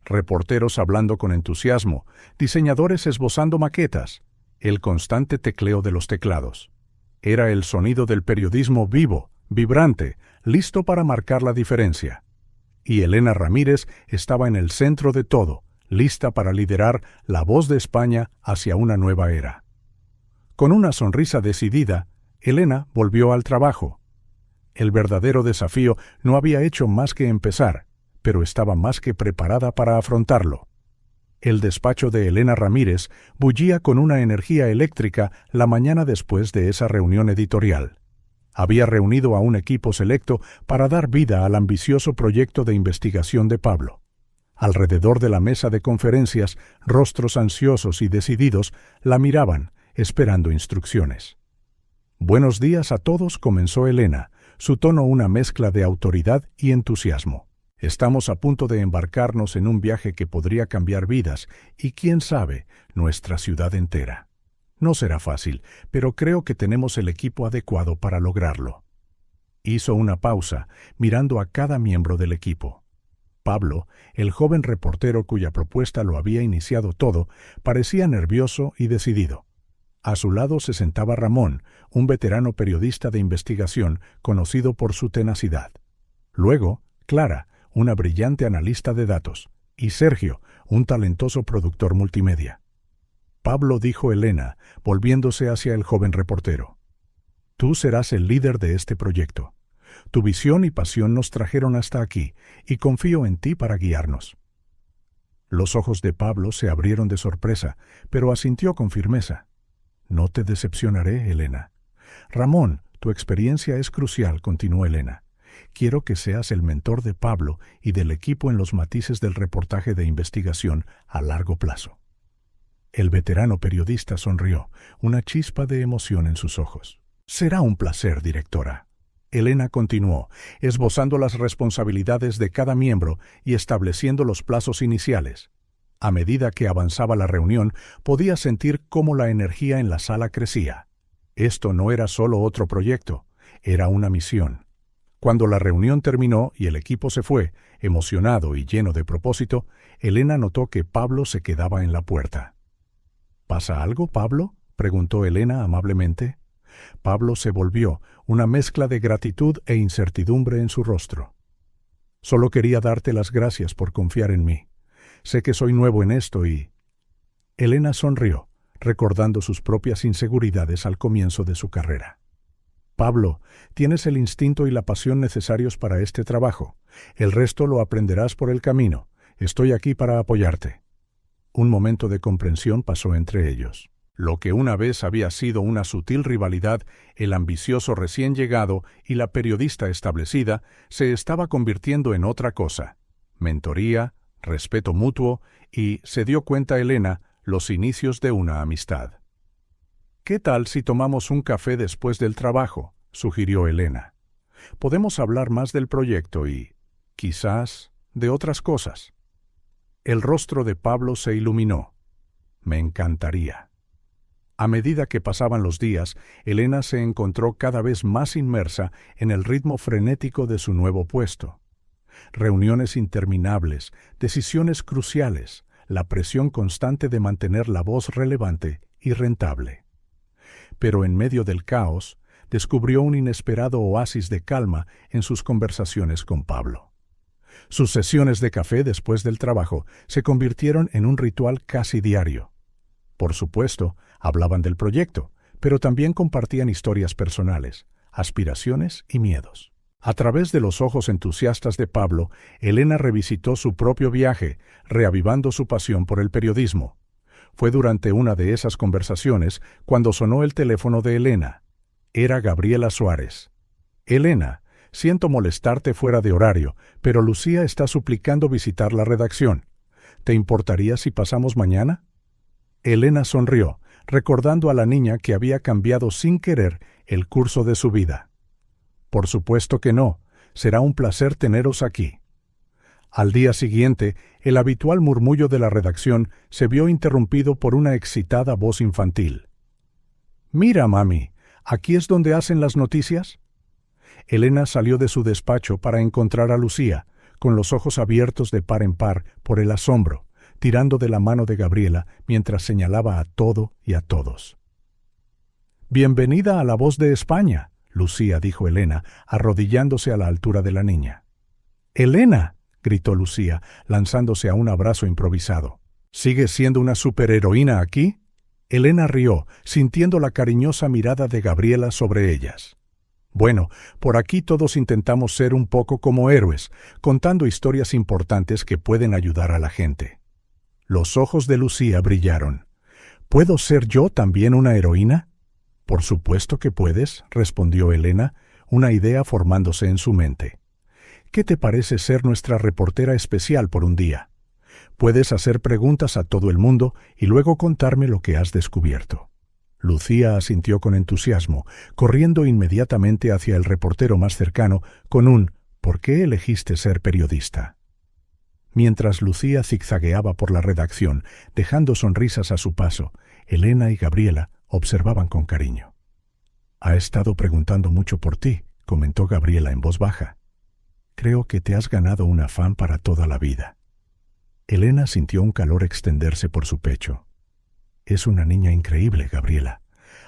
Reporteros hablando con entusiasmo, diseñadores esbozando maquetas, el constante tecleo de los teclados. Era el sonido del periodismo vivo, vibrante, listo para marcar la diferencia. Y Elena Ramírez estaba en el centro de todo, lista para liderar la voz de España hacia una nueva era. Con una sonrisa decidida, Elena volvió al trabajo. El verdadero desafío no había hecho más que empezar, pero estaba más que preparada para afrontarlo. El despacho de Elena Ramírez bullía con una energía eléctrica la mañana después de esa reunión editorial. Había reunido a un equipo selecto para dar vida al ambicioso proyecto de investigación de Pablo. Alrededor de la mesa de conferencias, rostros ansiosos y decididos la miraban, esperando instrucciones. Buenos días a todos, comenzó Elena, su tono una mezcla de autoridad y entusiasmo. Estamos a punto de embarcarnos en un viaje que podría cambiar vidas y, quién sabe, nuestra ciudad entera. No será fácil, pero creo que tenemos el equipo adecuado para lograrlo. Hizo una pausa, mirando a cada miembro del equipo. Pablo, el joven reportero cuya propuesta lo había iniciado todo, parecía nervioso y decidido. A su lado se sentaba Ramón, un veterano periodista de investigación conocido por su tenacidad. Luego, Clara, una brillante analista de datos, y Sergio, un talentoso productor multimedia. Pablo, dijo Elena, volviéndose hacia el joven reportero. Tú serás el líder de este proyecto. Tu visión y pasión nos trajeron hasta aquí, y confío en ti para guiarnos. Los ojos de Pablo se abrieron de sorpresa, pero asintió con firmeza. No te decepcionaré, Elena. Ramón, tu experiencia es crucial, continuó Elena. Quiero que seas el mentor de Pablo y del equipo en los matices del reportaje de investigación a largo plazo. El veterano periodista sonrió, una chispa de emoción en sus ojos. Será un placer, directora. Elena continuó, esbozando las responsabilidades de cada miembro y estableciendo los plazos iniciales. A medida que avanzaba la reunión, podía sentir cómo la energía en la sala crecía. Esto no era solo otro proyecto, era una misión. Cuando la reunión terminó y el equipo se fue, emocionado y lleno de propósito, Elena notó que Pablo se quedaba en la puerta. ¿Pasa algo, Pablo?, preguntó Elena amablemente. Pablo se volvió, una mezcla de gratitud e incertidumbre en su rostro. Solo quería darte las gracias por confiar en mí. Sé que soy nuevo en esto y... Elena sonrió, recordando sus propias inseguridades al comienzo de su carrera. Pablo, tienes el instinto y la pasión necesarios para este trabajo. El resto lo aprenderás por el camino. Estoy aquí para apoyarte. Un momento de comprensión pasó entre ellos. Lo que una vez había sido una sutil rivalidad, el ambicioso recién llegado y la periodista establecida, se estaba convirtiendo en otra cosa: mentoría, respeto mutuo y, se dio cuenta Elena, los inicios de una amistad. «¿Qué tal si tomamos un café después del trabajo?», sugirió Elena. «Podemos hablar más del proyecto y, quizás, de otras cosas». El rostro de Pablo se iluminó. «Me encantaría». A medida que pasaban los días, Elena se encontró cada vez más inmersa en el ritmo frenético de su nuevo puesto. Reuniones interminables, decisiones cruciales, la presión constante de mantener la voz relevante y rentable. Pero en medio del caos, descubrió un inesperado oasis de calma en sus conversaciones con Pablo. Sus sesiones de café después del trabajo se convirtieron en un ritual casi diario. Por supuesto, hablaban del proyecto, pero también compartían historias personales, aspiraciones y miedos. A través de los ojos entusiastas de Pablo, Elena revisitó su propio viaje, reavivando su pasión por el periodismo. Fue durante una de esas conversaciones cuando sonó el teléfono de Elena. Era Gabriela Suárez. «Elena, siento molestarte fuera de horario, pero Lucía está suplicando visitar la redacción. ¿Te importaría si pasamos mañana?» Elena sonrió, recordando a la niña que había cambiado sin querer el curso de su vida. «Por supuesto que no. Será un placer teneros aquí». Al día siguiente, el habitual murmullo de la redacción se vio interrumpido por una excitada voz infantil. «Mira, mami, ¿aquí es donde hacen las noticias?» Elena salió de su despacho para encontrar a Lucía, con los ojos abiertos de par en par por el asombro, tirando de la mano de Gabriela mientras señalaba a todo y a todos. «Bienvenida a La Voz de España», Lucía dijo Elena, arrodillándose a la altura de la niña. «¡Elena!», gritó Lucía, lanzándose a un abrazo improvisado. «¿Sigues siendo una superheroína aquí?». Elena rió, sintiendo la cariñosa mirada de Gabriela sobre ellas. «Bueno, por aquí todos intentamos ser un poco como héroes, contando historias importantes que pueden ayudar a la gente». Los ojos de Lucía brillaron. «¿Puedo ser yo también una heroína?». «Por supuesto que puedes», respondió Elena, una idea formándose en su mente. «¿Qué te parece ser nuestra reportera especial por un día? Puedes hacer preguntas a todo el mundo y luego contarme lo que has descubierto». Lucía asintió con entusiasmo, corriendo inmediatamente hacia el reportero más cercano con un «¿Por qué elegiste ser periodista?». Mientras Lucía zigzagueaba por la redacción, dejando sonrisas a su paso, Elena y Gabriela observaban con cariño. «Ha estado preguntando mucho por ti», comentó Gabriela en voz baja. «Creo que te has ganado un afán para toda la vida». Elena sintió un calor extenderse por su pecho. «Es una niña increíble, Gabriela.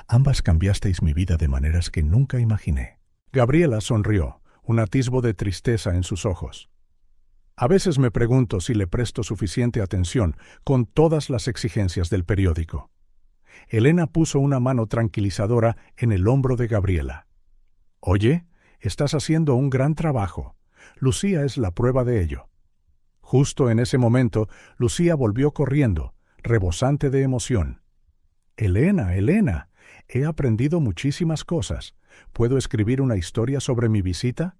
Ambas cambiasteis mi vida de maneras que nunca imaginé». Gabriela sonrió, un atisbo de tristeza en sus ojos. «A veces me pregunto si le presto suficiente atención con todas las exigencias del periódico». Elena puso una mano tranquilizadora en el hombro de Gabriela. «Oye, estás haciendo un gran trabajo. Lucía es la prueba de ello». Justo en ese momento, Lucía volvió corriendo, rebosante de emoción. «Elena, Elena, he aprendido muchísimas cosas. ¿Puedo escribir una historia sobre mi visita?».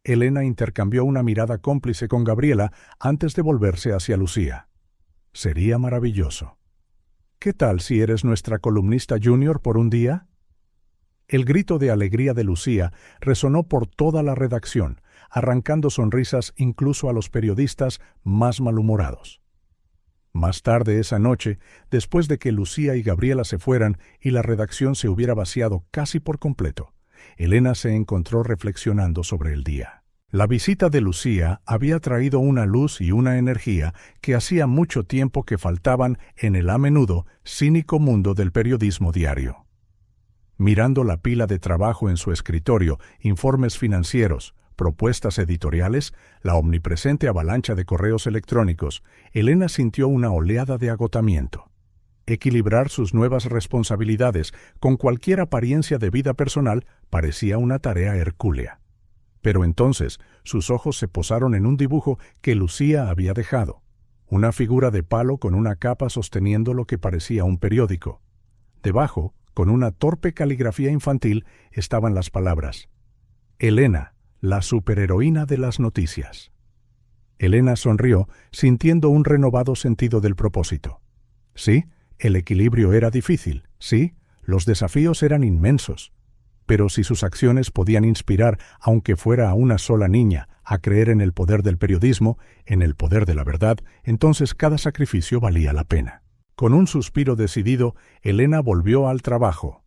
Elena intercambió una mirada cómplice con Gabriela antes de volverse hacia Lucía. «Sería maravilloso. ¿Qué tal si eres nuestra columnista junior por un día?». El grito de alegría de Lucía resonó por toda la redacción, arrancando sonrisas incluso a los periodistas más malhumorados. Más tarde esa noche, después de que Lucía y Gabriela se fueran y la redacción se hubiera vaciado casi por completo, Elena se encontró reflexionando sobre el día. La visita de Lucía había traído una luz y una energía que hacía mucho tiempo que faltaban en el a menudo cínico mundo del periodismo diario. Mirando la pila de trabajo en su escritorio, informes financieros, propuestas editoriales, la omnipresente avalancha de correos electrónicos, Elena sintió una oleada de agotamiento. Equilibrar sus nuevas responsabilidades con cualquier apariencia de vida personal parecía una tarea hercúlea. Pero entonces sus ojos se posaron en un dibujo que Lucía había dejado, una figura de palo con una capa sosteniendo lo que parecía un periódico. Debajo, con una torpe caligrafía infantil, estaban las palabras: Elena, la superheroína de las noticias. Elena sonrió, sintiendo un renovado sentido del propósito. Sí, el equilibrio era difícil, sí, los desafíos eran inmensos. Pero si sus acciones podían inspirar, aunque fuera a una sola niña, a creer en el poder del periodismo, en el poder de la verdad, entonces cada sacrificio valía la pena. Con un suspiro decidido, Elena volvió al trabajo.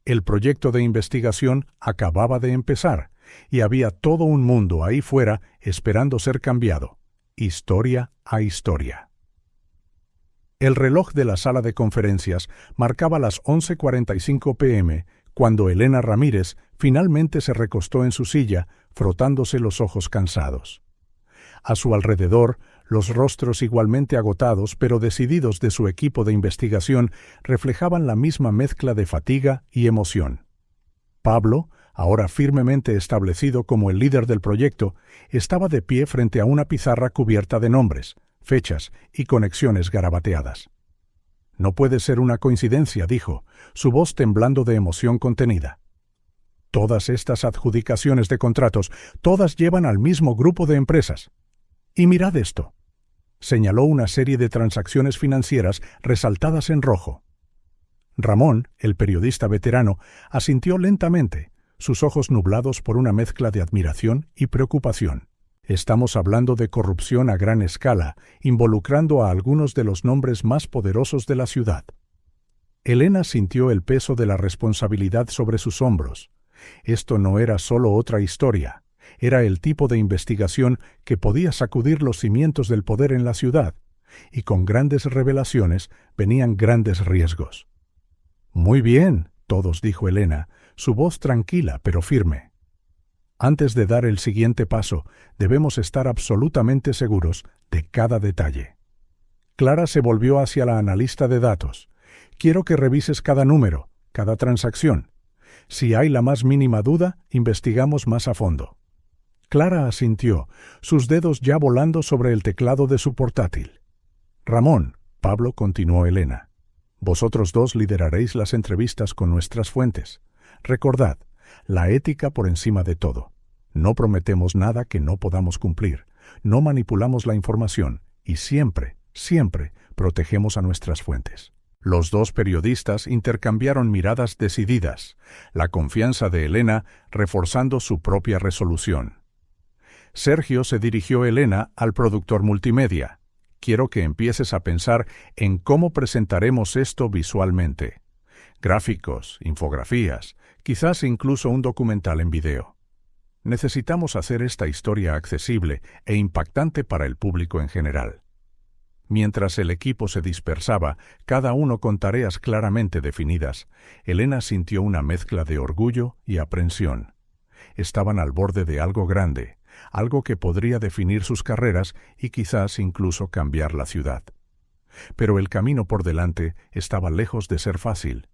El proyecto de investigación acababa de empezar, y había todo un mundo ahí fuera esperando ser cambiado, historia a historia. El reloj de la sala de conferencias marcaba las 11:45 p.m., cuando Elena Ramírez finalmente se recostó en su silla, frotándose los ojos cansados. A su alrededor, los rostros igualmente agotados pero decididos de su equipo de investigación reflejaban la misma mezcla de fatiga y emoción. Pablo, ahora firmemente establecido como el líder del proyecto, estaba de pie frente a una pizarra cubierta de nombres, fechas y conexiones garabateadas. «No puede ser una coincidencia», dijo, su voz temblando de emoción contenida. «Todas estas adjudicaciones de contratos, todas llevan al mismo grupo de empresas. Y mirad esto». Señaló una serie de transacciones financieras resaltadas en rojo. Ramón, el periodista veterano, asintió lentamente, sus ojos nublados por una mezcla de admiración y preocupación. Estamos hablando de corrupción a gran escala, involucrando a algunos de los nombres más poderosos de la ciudad. Elena sintió el peso de la responsabilidad sobre sus hombros. Esto no era solo otra historia, era el tipo de investigación que podía sacudir los cimientos del poder en la ciudad, y con grandes revelaciones venían grandes riesgos. «Muy bien», todos, dijo Elena, su voz tranquila pero firme. Antes de dar el siguiente paso, debemos estar absolutamente seguros de cada detalle. Clara se volvió hacia la analista de datos. Quiero que revises cada número, cada transacción. Si hay la más mínima duda, investigamos más a fondo. Clara asintió, sus dedos ya volando sobre el teclado de su portátil. Ramón, Pablo, continuó Elena. Vosotros dos lideraréis las entrevistas con nuestras fuentes. Recordad, la ética por encima de todo. No prometemos nada que no podamos cumplir, no manipulamos la información y siempre, siempre protegemos a nuestras fuentes. Los dos periodistas intercambiaron miradas decididas, la confianza de Elena reforzando su propia resolución. Sergio se dirigió Elena al productor multimedia. Quiero que empieces a pensar en cómo presentaremos esto visualmente. Gráficos, infografías, quizás incluso un documental en video. Necesitamos hacer esta historia accesible e impactante para el público en general. Mientras el equipo se dispersaba, cada uno con tareas claramente definidas, Elena sintió una mezcla de orgullo y aprensión. Estaban al borde de algo grande, algo que podría definir sus carreras y quizás incluso cambiar la ciudad. Pero el camino por delante estaba lejos de ser fácil.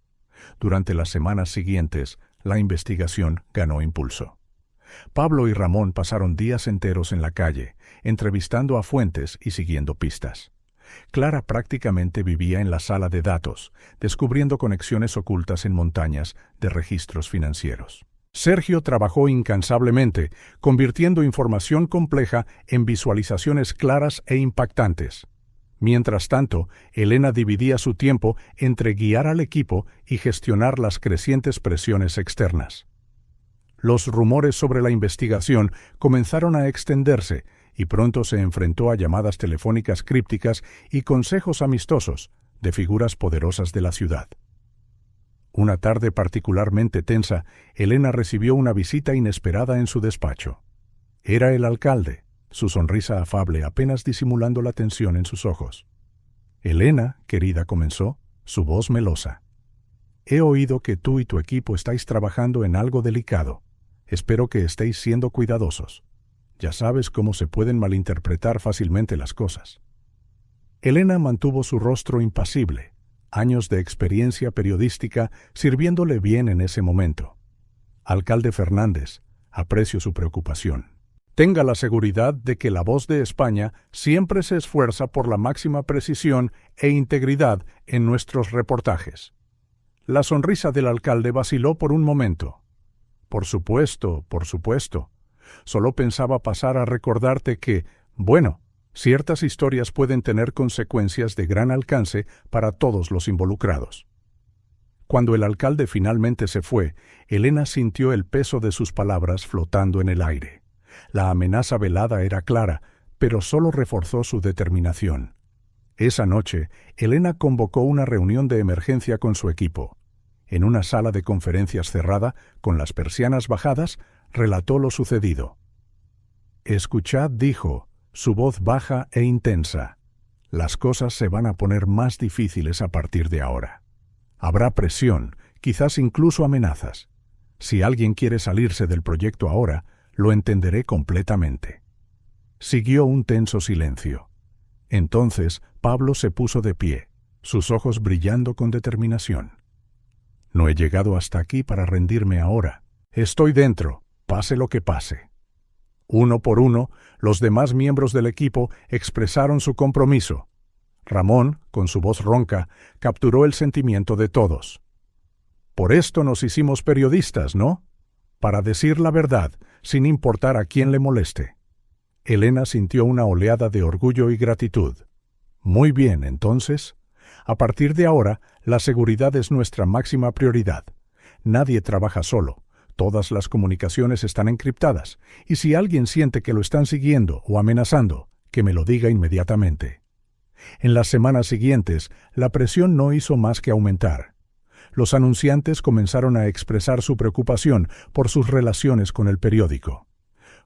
Durante las semanas siguientes, la investigación ganó impulso. Pablo y Ramón pasaron días enteros en la calle, entrevistando a fuentes y siguiendo pistas. Clara prácticamente vivía en la sala de datos, descubriendo conexiones ocultas en montañas de registros financieros. Sergio trabajó incansablemente, convirtiendo información compleja en visualizaciones claras e impactantes. Mientras tanto, Elena dividía su tiempo entre guiar al equipo y gestionar las crecientes presiones externas. Los rumores sobre la investigación comenzaron a extenderse y pronto se enfrentó a llamadas telefónicas crípticas y consejos amistosos de figuras poderosas de la ciudad. Una tarde particularmente tensa, Elena recibió una visita inesperada en su despacho. Era el alcalde, su sonrisa afable apenas disimulando la tensión en sus ojos. «Elena, querida», comenzó, su voz melosa. «He oído que tú y tu equipo estáis trabajando en algo delicado. Espero que estéis siendo cuidadosos. Ya sabes cómo se pueden malinterpretar fácilmente las cosas». Elena mantuvo su rostro impasible, años de experiencia periodística sirviéndole bien en ese momento. «Alcalde Fernández, aprecio su preocupación. Tenga la seguridad de que La Voz de España siempre se esfuerza por la máxima precisión e integridad en nuestros reportajes». La sonrisa del alcalde vaciló por un momento. «Por supuesto, por supuesto. Solo pensaba pasar a recordarte que, bueno, ciertas historias pueden tener consecuencias de gran alcance para todos los involucrados». Cuando el alcalde finalmente se fue, Elena sintió el peso de sus palabras flotando en el aire. La amenaza velada era clara, pero solo reforzó su determinación. Esa noche, Elena convocó una reunión de emergencia con su equipo. En una sala de conferencias cerrada, con las persianas bajadas, relató lo sucedido. «Escuchad», dijo, su voz baja e intensa. «Las cosas se van a poner más difíciles a partir de ahora. Habrá presión, quizás incluso amenazas. Si alguien quiere salirse del proyecto ahora, lo entenderé completamente». Siguió un tenso silencio. Entonces Pablo se puso de pie, sus ojos brillando con determinación. «No he llegado hasta aquí para rendirme ahora. Estoy dentro, pase lo que pase». Uno por uno, los demás miembros del equipo expresaron su compromiso. Ramón, con su voz ronca, capturó el sentimiento de todos. «Por esto nos hicimos periodistas, ¿no? Para decir la verdad, sin importar a quién le moleste». Elena sintió una oleada de orgullo y gratitud. «Muy bien, entonces. A partir de ahora, la seguridad es nuestra máxima prioridad. Nadie trabaja solo. Todas las comunicaciones están encriptadas, y si alguien siente que lo están siguiendo o amenazando, que me lo diga inmediatamente». En las semanas siguientes, la presión no hizo más que aumentar. Los anunciantes comenzaron a expresar su preocupación por sus relaciones con el periódico.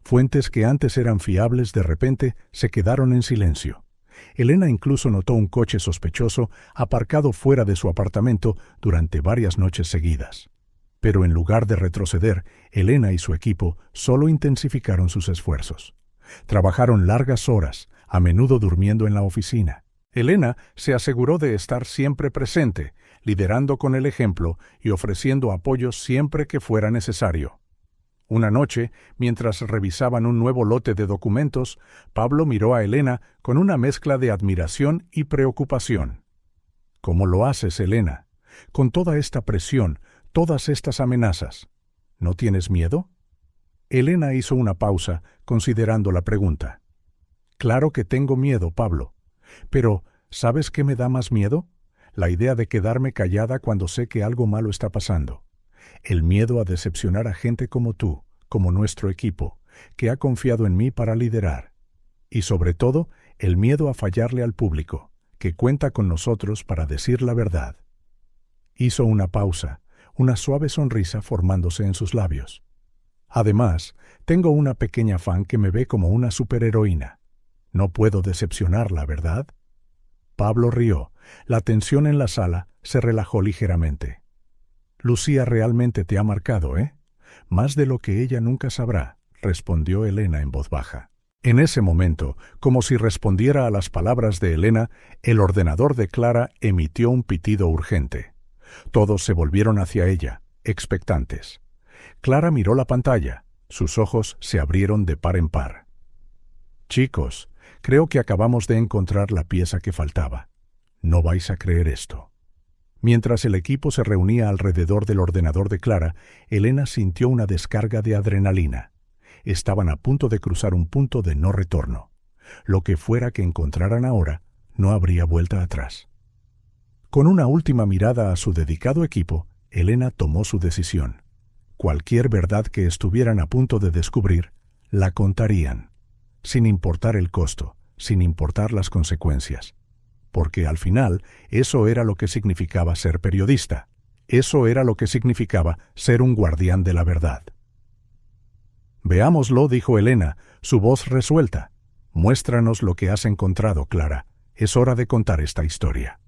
Fuentes que antes eran fiables de repente se quedaron en silencio. Elena incluso notó un coche sospechoso aparcado fuera de su apartamento durante varias noches seguidas. Pero en lugar de retroceder, Elena y su equipo solo intensificaron sus esfuerzos. Trabajaron largas horas, a menudo durmiendo en la oficina. Elena se aseguró de estar siempre presente, liderando con el ejemplo y ofreciendo apoyo siempre que fuera necesario. Una noche, mientras revisaban un nuevo lote de documentos, Pablo miró a Elena con una mezcla de admiración y preocupación. «¿Cómo lo haces, Elena? Con toda esta presión, todas estas amenazas. ¿No tienes miedo?» Elena hizo una pausa, considerando la pregunta. «Claro que tengo miedo, Pablo. Pero, ¿sabes qué me da más miedo? La idea de quedarme callada cuando sé que algo malo está pasando. El miedo a decepcionar a gente como tú, como nuestro equipo, que ha confiado en mí para liderar. Y sobre todo, el miedo a fallarle al público, que cuenta con nosotros para decir la verdad». Hizo una pausa, una suave sonrisa formándose en sus labios. «Además, tengo una pequeña fan que me ve como una superheroína. No puedo decepcionarla, ¿verdad?» Pablo rió. La tensión en la sala se relajó ligeramente. «Lucía realmente te ha marcado, ¿eh? Más de lo que ella nunca sabrá», respondió Elena en voz baja. En ese momento, como si respondiera a las palabras de Elena, el ordenador de Clara emitió un pitido urgente. Todos se volvieron hacia ella, expectantes. Clara miró la pantalla. Sus ojos se abrieron de par en par. «Chicos, creo que acabamos de encontrar la pieza que faltaba. No vais a creer esto». Mientras el equipo se reunía alrededor del ordenador de Clara, Elena sintió una descarga de adrenalina. Estaban a punto de cruzar un punto de no retorno. Lo que fuera que encontraran ahora, no habría vuelta atrás. Con una última mirada a su dedicado equipo, Elena tomó su decisión. Cualquier verdad que estuvieran a punto de descubrir, la contarían, sin importar el costo, sin importar las consecuencias. Porque al final, eso era lo que significaba ser periodista. Eso era lo que significaba ser un guardián de la verdad. Veámoslo, dijo Elena, su voz resuelta. Muéstranos lo que has encontrado, Clara. Es hora de contar esta historia.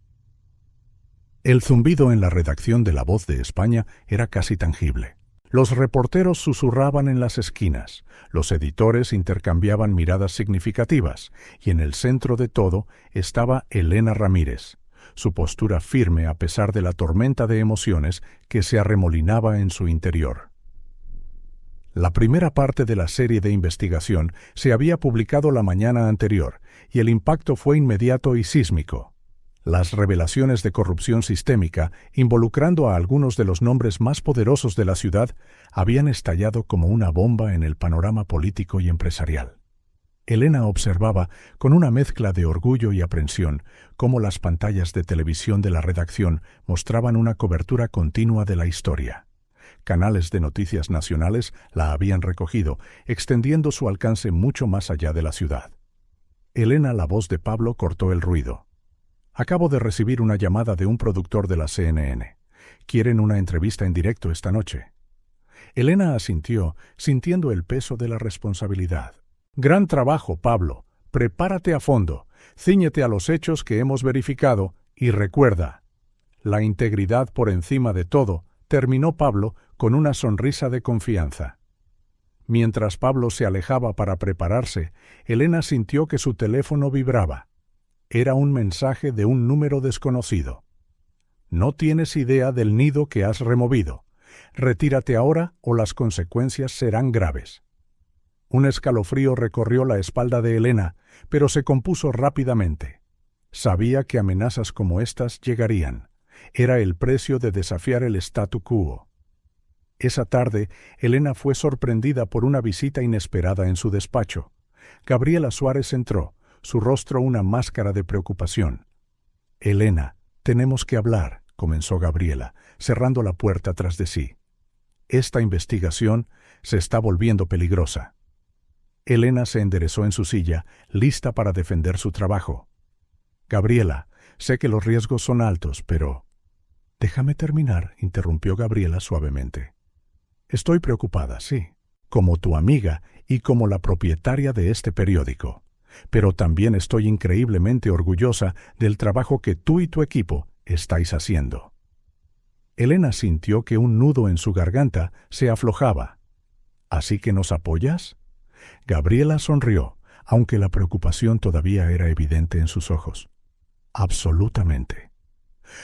El zumbido en la redacción de La Voz de España era casi tangible. Los reporteros susurraban en las esquinas, los editores intercambiaban miradas significativas, y en el centro de todo estaba Elena Ramírez, su postura firme a pesar de la tormenta de emociones que se arremolinaba en su interior. La primera parte de la serie de investigación se había publicado la mañana anterior, y el impacto fue inmediato y sísmico. Las revelaciones de corrupción sistémica, involucrando a algunos de los nombres más poderosos de la ciudad, habían estallado como una bomba en el panorama político y empresarial. Elena observaba, con una mezcla de orgullo y aprensión, cómo las pantallas de televisión de la redacción mostraban una cobertura continua de la historia. Canales de noticias nacionales la habían recogido, extendiendo su alcance mucho más allá de la ciudad. Elena, la voz de Pablo, cortó el ruido. Acabo de recibir una llamada de un productor de la CNN. Quieren una entrevista en directo esta noche. Elena asintió, sintiendo el peso de la responsabilidad. Gran trabajo, Pablo. Prepárate a fondo. Cíñete a los hechos que hemos verificado y recuerda. La integridad por encima de todo, terminó Pablo con una sonrisa de confianza. Mientras Pablo se alejaba para prepararse, Elena sintió que su teléfono vibraba. Era un mensaje de un número desconocido. No tienes idea del nido que has removido. Retírate ahora o las consecuencias serán graves. Un escalofrío recorrió la espalda de Elena, pero se compuso rápidamente. Sabía que amenazas como estas llegarían. Era el precio de desafiar el statu quo. Esa tarde, Elena fue sorprendida por una visita inesperada en su despacho. Gabriela Suárez entró, su rostro una máscara de preocupación. «Elena, tenemos que hablar», comenzó Gabriela, cerrando la puerta tras de sí. «Esta investigación se está volviendo peligrosa». Elena se enderezó en su silla, lista para defender su trabajo. «Gabriela, sé que los riesgos son altos, pero...» «Déjame terminar», interrumpió Gabriela suavemente. «Estoy preocupada, sí, como tu amiga y como la propietaria de este periódico. Pero también estoy increíblemente orgullosa del trabajo que tú y tu equipo estáis haciendo». Elena sintió que un nudo en su garganta se aflojaba. «¿Así que nos apoyas?» Gabriela sonrió, aunque la preocupación todavía era evidente en sus ojos. «Absolutamente.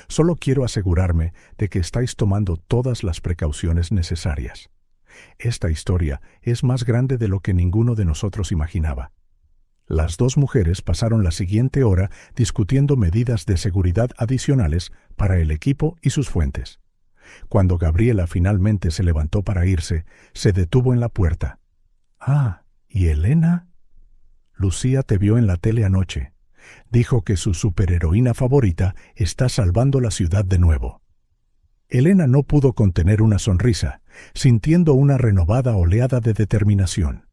Solo quiero asegurarme de que estáis tomando todas las precauciones necesarias. Esta historia es más grande de lo que ninguno de nosotros imaginaba». Las dos mujeres pasaron la siguiente hora discutiendo medidas de seguridad adicionales para el equipo y sus fuentes. Cuando Gabriela finalmente se levantó para irse, se detuvo en la puerta. «Ah, ¿y Elena?» «Lucía te vio en la tele anoche. Dijo que su superheroína favorita está salvando la ciudad de nuevo». Elena no pudo contener una sonrisa, sintiendo una renovada oleada de determinación.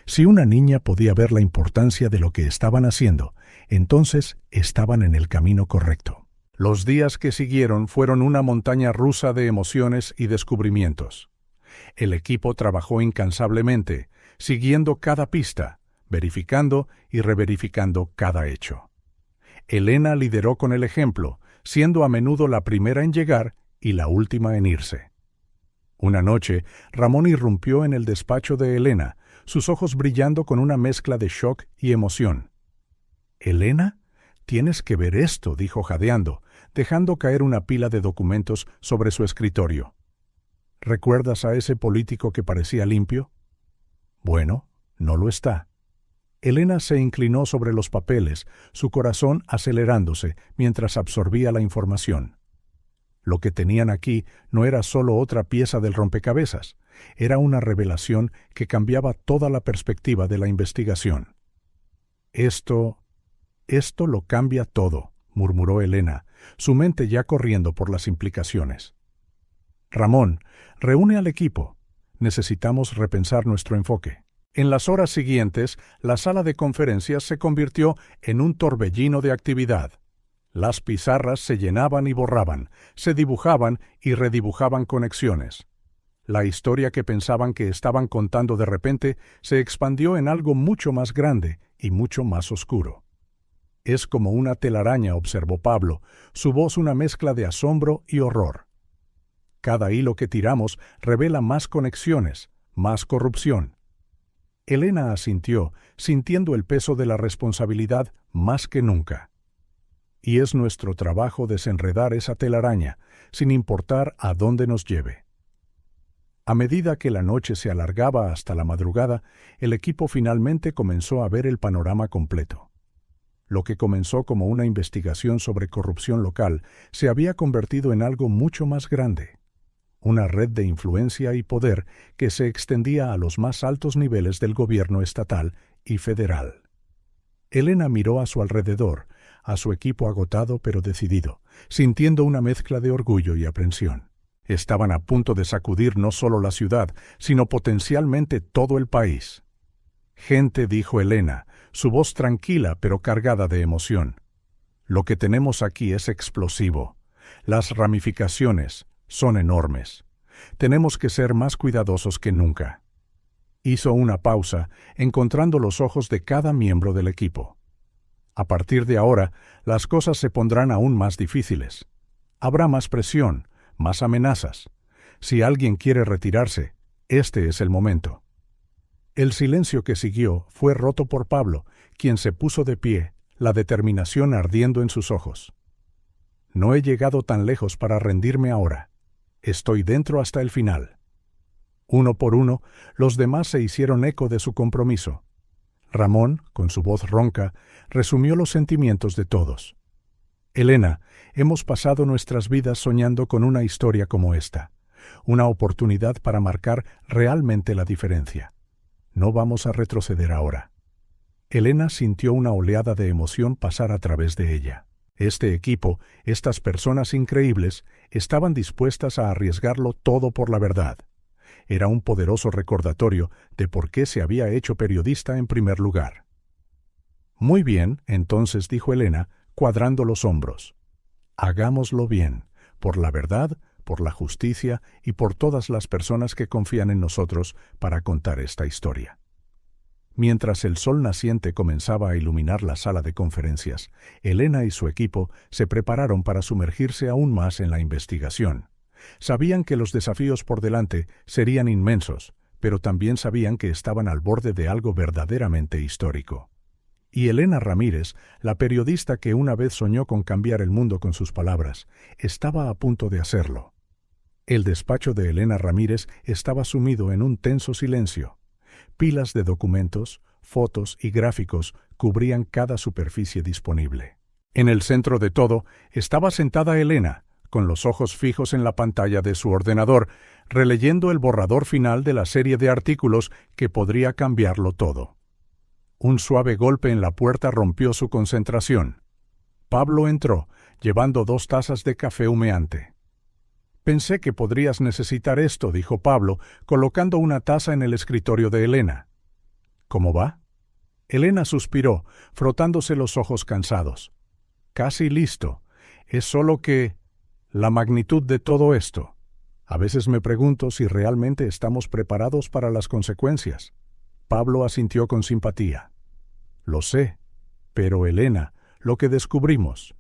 Si una niña podía ver la importancia de lo que estaban haciendo, entonces estaban en el camino correcto. Los días que siguieron fueron una montaña rusa de emociones y descubrimientos. El equipo trabajó incansablemente, siguiendo cada pista, verificando y reverificando cada hecho. Elena lideró con el ejemplo, siendo a menudo la primera en llegar y la última en irse. Una noche, Ramón irrumpió en el despacho de Elena, sus ojos brillando con una mezcla de shock y emoción. «Elena, tienes que ver esto», dijo jadeando, dejando caer una pila de documentos sobre su escritorio. «¿Recuerdas a ese político que parecía limpio? Bueno, no lo está». Elena se inclinó sobre los papeles, su corazón acelerándose mientras absorbía la información. Lo que tenían aquí no era solo otra pieza del rompecabezas, era una revelación que cambiaba toda la perspectiva de la investigación. Esto Esto lo cambia todo, murmuró Elena, su mente ya corriendo por las implicaciones. Ramón, reúne al equipo. Necesitamos repensar nuestro enfoque. En las horas siguientes, la sala de conferencias se convirtió en un torbellino de actividad. Las pizarras se llenaban y borraban, se dibujaban y redibujaban conexiones. La historia que pensaban que estaban contando de repente se expandió en algo mucho más grande y mucho más oscuro. Es como una telaraña, observó Pablo, su voz una mezcla de asombro y horror. Cada hilo que tiramos revela más conexiones, más corrupción. Elena asintió, sintiendo el peso de la responsabilidad más que nunca. Y es nuestro trabajo desenredar esa telaraña, sin importar a dónde nos lleve. A medida que la noche se alargaba hasta la madrugada, el equipo finalmente comenzó a ver el panorama completo. Lo que comenzó como una investigación sobre corrupción local se había convertido en algo mucho más grande. Una red de influencia y poder que se extendía a los más altos niveles del gobierno estatal y federal. Elena miró a su alrededor, a su equipo agotado pero decidido, sintiendo una mezcla de orgullo y aprensión. Estaban a punto de sacudir no solo la ciudad, sino potencialmente todo el país. «Gente», dijo Elena, su voz tranquila pero cargada de emoción. «Lo que tenemos aquí es explosivo. Las ramificaciones son enormes. Tenemos que ser más cuidadosos que nunca». Hizo una pausa, encontrando los ojos de cada miembro del equipo. A partir de ahora, las cosas se pondrán aún más difíciles. Habrá más presión, más amenazas. Si alguien quiere retirarse, este es el momento. El silencio que siguió fue roto por Pablo, quien se puso de pie, la determinación ardiendo en sus ojos. «No he llegado tan lejos para rendirme ahora. Estoy dentro hasta el final». Uno por uno, los demás se hicieron eco de su compromiso. Ramón, con su voz ronca, resumió los sentimientos de todos. «Elena, hemos pasado nuestras vidas soñando con una historia como esta, una oportunidad para marcar realmente la diferencia. No vamos a retroceder ahora». Elena sintió una oleada de emoción pasar a través de ella. Este equipo, estas personas increíbles, estaban dispuestas a arriesgarlo todo por la verdad. Era un poderoso recordatorio de por qué se había hecho periodista en primer lugar. «Muy bien», entonces dijo Elena, cuadrando los hombros. «Hagámoslo bien, por la verdad, por la justicia y por todas las personas que confían en nosotros para contar esta historia». Mientras el sol naciente comenzaba a iluminar la sala de conferencias, Elena y su equipo se prepararon para sumergirse aún más en la investigación. Sabían que los desafíos por delante serían inmensos, pero también sabían que estaban al borde de algo verdaderamente histórico. Y Elena Ramírez, la periodista que una vez soñó con cambiar el mundo con sus palabras, estaba a punto de hacerlo. El despacho de Elena Ramírez estaba sumido en un tenso silencio. Pilas de documentos, fotos y gráficos cubrían cada superficie disponible. En el centro de todo estaba sentada Elena, con los ojos fijos en la pantalla de su ordenador, releyendo el borrador final de la serie de artículos que podría cambiarlo todo. Un suave golpe en la puerta rompió su concentración. Pablo entró, llevando 2 tazas de café humeante. «Pensé que podrías necesitar esto», dijo Pablo, colocando una taza en el escritorio de Elena. «¿Cómo va?» Elena suspiró, frotándose los ojos cansados. «Casi listo. Es solo que... la magnitud de todo esto. A veces me pregunto si realmente estamos preparados para las consecuencias». Pablo asintió con simpatía. «Lo sé. Pero, Elena, lo que descubrimos.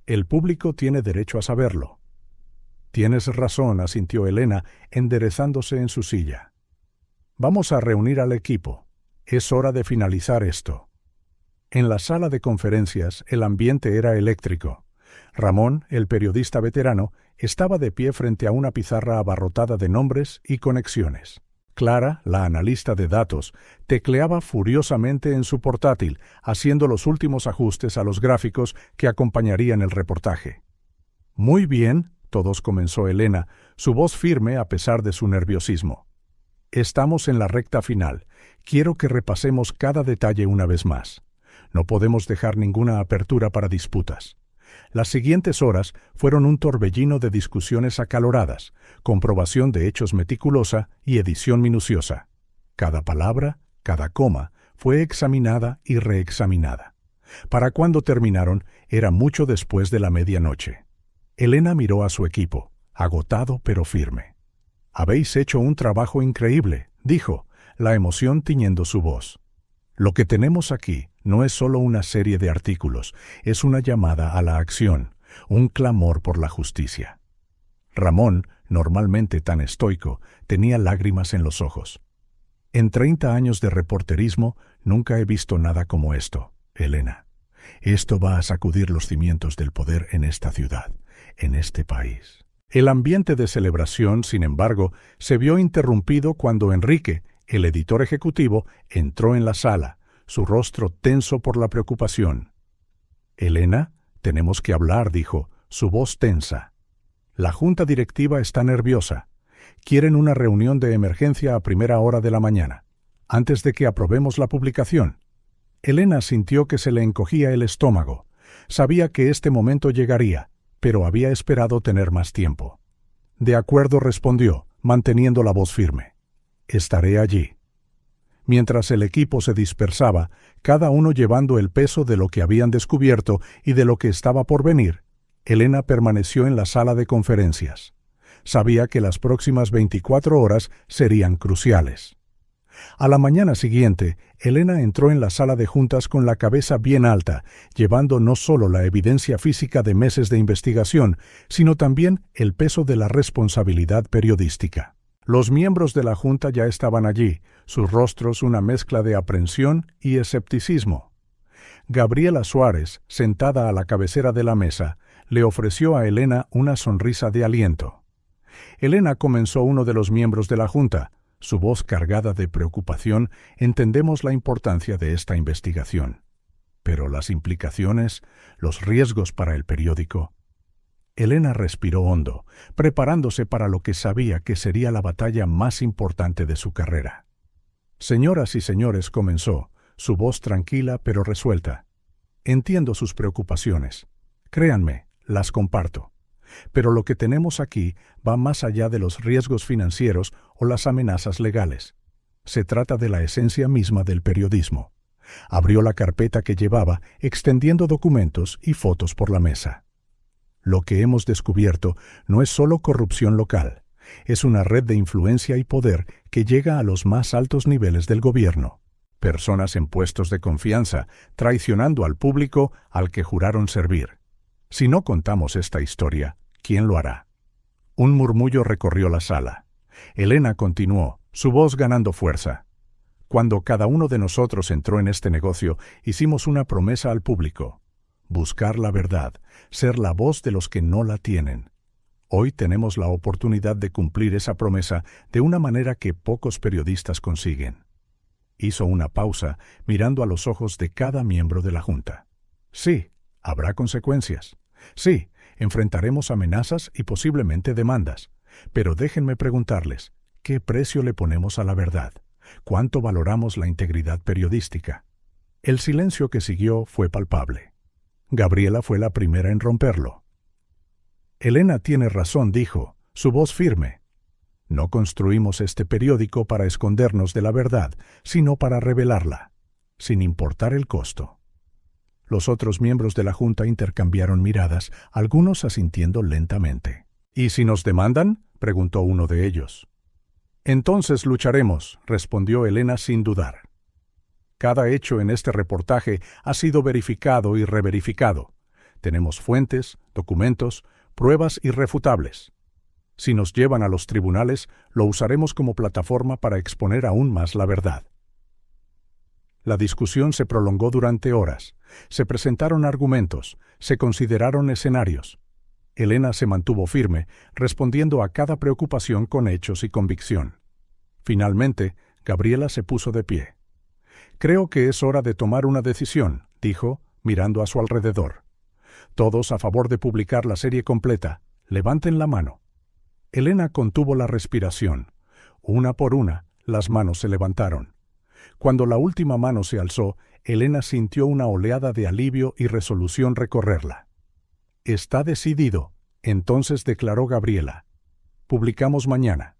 El público tiene derecho a saberlo». «Tienes razón», asintió Elena, enderezándose en su silla. «Vamos a reunir al equipo. Es hora de finalizar esto». En la sala de conferencias el ambiente era eléctrico. Ramón, el periodista veterano, estaba de pie frente a una pizarra abarrotada de nombres y conexiones. Clara, la analista de datos, tecleaba furiosamente en su portátil, haciendo los últimos ajustes a los gráficos que acompañarían el reportaje. «Muy bien», todos comenzó Elena, su voz firme a pesar de su nerviosismo. «Estamos en la recta final. Quiero que repasemos cada detalle una vez más. No podemos dejar ninguna apertura para disputas. Las siguientes horas fueron un torbellino de discusiones acaloradas, comprobación de hechos meticulosa y edición minuciosa. Cada palabra, cada coma, fue examinada y reexaminada. Para cuando terminaron, era mucho después de la medianoche. Elena miró a su equipo, agotado pero firme. «Habéis hecho un trabajo increíble», dijo, la emoción tiñendo su voz. «Lo que tenemos aquí no es solo una serie de artículos, es una llamada a la acción, un clamor por la justicia». Ramón, normalmente tan estoico, tenía lágrimas en los ojos. «En 30 años de reporterismo nunca he visto nada como esto, Elena. Esto va a sacudir los cimientos del poder en esta ciudad, en este país». El ambiente de celebración, sin embargo, se vio interrumpido cuando Enrique, el editor ejecutivo, entró en la sala, su rostro tenso por la preocupación. «Elena, tenemos que hablar», dijo, su voz tensa. «La junta directiva está nerviosa. Quieren una reunión de emergencia a primera hora de la mañana, antes de que aprobemos la publicación». Elena sintió que se le encogía el estómago. Sabía que este momento llegaría, pero había esperado tener más tiempo. «De acuerdo», respondió, manteniendo la voz firme. «Estaré allí». Mientras el equipo se dispersaba, cada uno llevando el peso de lo que habían descubierto y de lo que estaba por venir, Elena permaneció en la sala de conferencias. Sabía que las próximas 24 horas serían cruciales. A la mañana siguiente, Elena entró en la sala de juntas con la cabeza bien alta, llevando no solo la evidencia física de meses de investigación, sino también el peso de la responsabilidad periodística. Los miembros de la junta ya estaban allí, sus rostros una mezcla de aprensión y escepticismo. Gabriela Suárez, sentada a la cabecera de la mesa, le ofreció a Elena una sonrisa de aliento. Elena comenzó uno de los miembros de la junta. Su voz cargada de preocupación, entendemos la importancia de esta investigación. Pero las implicaciones, los riesgos para el periódico. Elena respiró hondo, preparándose para lo que sabía que sería la batalla más importante de su carrera. «Señoras y señores», comenzó, su voz tranquila pero resuelta. «Entiendo sus preocupaciones. Créanme, las comparto. Pero lo que tenemos aquí va más allá de los riesgos financieros o las amenazas legales. Se trata de la esencia misma del periodismo». Abrió la carpeta que llevaba, extendiendo documentos y fotos por la mesa. «Lo que hemos descubierto no es solo corrupción local, es una red de influencia y poder que llega a los más altos niveles del gobierno. Personas en puestos de confianza, traicionando al público al que juraron servir. Si no contamos esta historia, ¿quién lo hará?». Un murmullo recorrió la sala. Elena continuó, su voz ganando fuerza. «Cuando cada uno de nosotros entró en este negocio, hicimos una promesa al público. Buscar la verdad, ser la voz de los que no la tienen. Hoy tenemos la oportunidad de cumplir esa promesa de una manera que pocos periodistas consiguen». Hizo una pausa, mirando a los ojos de cada miembro de la junta. «Sí, habrá consecuencias. Sí, enfrentaremos amenazas y posiblemente demandas. Pero déjenme preguntarles, ¿qué precio le ponemos a la verdad? ¿Cuánto valoramos la integridad periodística?». El silencio que siguió fue palpable. Gabriela fue la primera en romperlo. «Elena tiene razón», dijo, su voz firme. «No construimos este periódico para escondernos de la verdad, sino para revelarla, sin importar el costo». Los otros miembros de la junta intercambiaron miradas, algunos asintiendo lentamente. «¿Y si nos demandan?», preguntó uno de ellos. «Entonces lucharemos», respondió Elena sin dudar. «Cada hecho en este reportaje ha sido verificado y reverificado. Tenemos fuentes, documentos, pruebas irrefutables. Si nos llevan a los tribunales, lo usaremos como plataforma para exponer aún más la verdad». La discusión se prolongó durante horas. Se presentaron argumentos, se consideraron escenarios. Elena se mantuvo firme, respondiendo a cada preocupación con hechos y convicción. Finalmente, Gabriela se puso de pie. «Creo que es hora de tomar una decisión», dijo, mirando a su alrededor. «Todos a favor de publicar la serie completa, levanten la mano». Elena contuvo la respiración. Una por una, las manos se levantaron. Cuando la última mano se alzó, Elena sintió una oleada de alivio y resolución recorrerla. «Está decidido», entonces declaró Gabriela. «Publicamos mañana».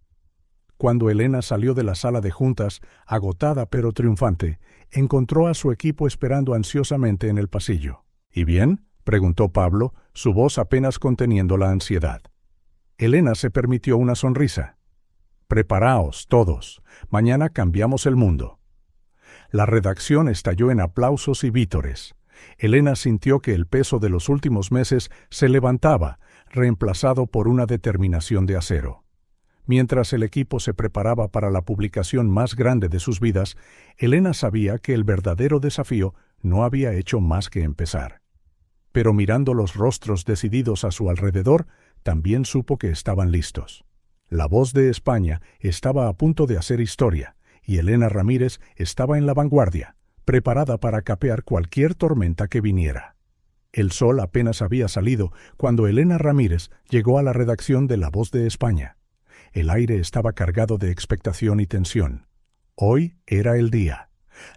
Cuando Elena salió de la sala de juntas, agotada pero triunfante, encontró a su equipo esperando ansiosamente en el pasillo. «¿Y bien?», preguntó Pablo, su voz apenas conteniendo la ansiedad. Elena se permitió una sonrisa. «Preparaos, todos. Mañana cambiamos el mundo». La redacción estalló en aplausos y vítores. Elena sintió que el peso de los últimos meses se levantaba, reemplazado por una determinación de acero. Mientras el equipo se preparaba para la publicación más grande de sus vidas, Elena sabía que el verdadero desafío no había hecho más que empezar. Pero mirando los rostros decididos a su alrededor, también supo que estaban listos. La Voz de España estaba a punto de hacer historia, y Elena Ramírez estaba en la vanguardia, preparada para capear cualquier tormenta que viniera. El sol apenas había salido cuando Elena Ramírez llegó a la redacción de La Voz de España. El aire estaba cargado de expectación y tensión. Hoy era el día.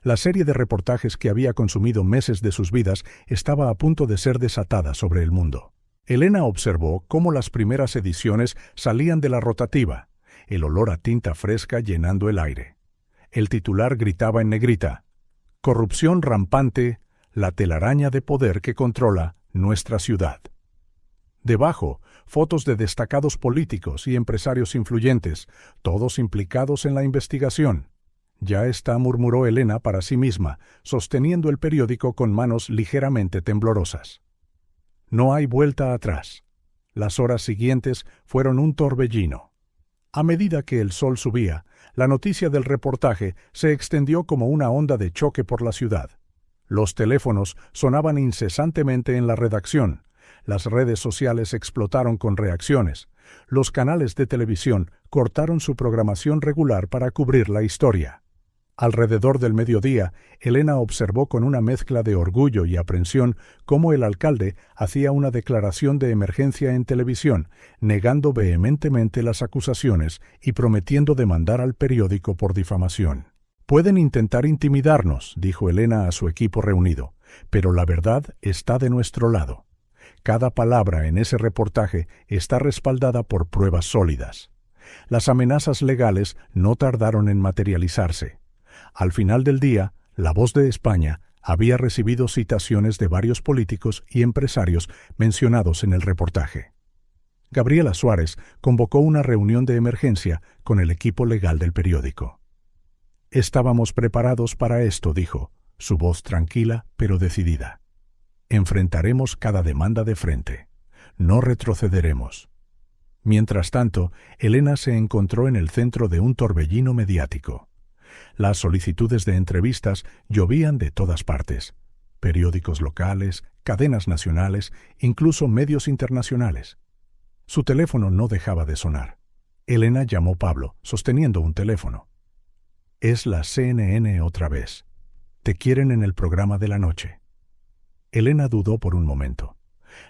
La serie de reportajes que había consumido meses de sus vidas estaba a punto de ser desatada sobre el mundo. Elena observó cómo las primeras ediciones salían de la rotativa, el olor a tinta fresca llenando el aire. El titular gritaba en negrita: «Corrupción rampante, la telaraña de poder que controla nuestra ciudad». Debajo, fotos de destacados políticos y empresarios influyentes, todos implicados en la investigación. «Ya está», murmuró Elena para sí misma, sosteniendo el periódico con manos ligeramente temblorosas. No hay vuelta atrás. Las horas siguientes fueron un torbellino. A medida que el sol subía, la noticia del reportaje se extendió como una onda de choque por la ciudad. Los teléfonos sonaban incesantemente en la redacción. Las redes sociales explotaron con reacciones. Los canales de televisión cortaron su programación regular para cubrir la historia. Alrededor del mediodía, Elena observó con una mezcla de orgullo y aprensión cómo el alcalde hacía una declaración de emergencia en televisión, negando vehementemente las acusaciones y prometiendo demandar al periódico por difamación. «Pueden intentar intimidarnos», dijo Elena a su equipo reunido, «pero la verdad está de nuestro lado. Cada palabra en ese reportaje está respaldada por pruebas sólidas». Las amenazas legales no tardaron en materializarse. Al final del día, La Voz de España había recibido citaciones de varios políticos y empresarios mencionados en el reportaje. Gabriela Suárez convocó una reunión de emergencia con el equipo legal del periódico. «Estábamos preparados para esto», dijo, su voz tranquila pero decidida. «Enfrentaremos cada demanda de frente. No retrocederemos». Mientras tanto, Elena se encontró en el centro de un torbellino mediático. Las solicitudes de entrevistas llovían de todas partes. Periódicos locales, cadenas nacionales, incluso medios internacionales. Su teléfono no dejaba de sonar. Elena llamó a Pablo, sosteniendo un teléfono. «Es la CNN otra vez. Te quieren en el programa de la noche». Elena dudó por un momento.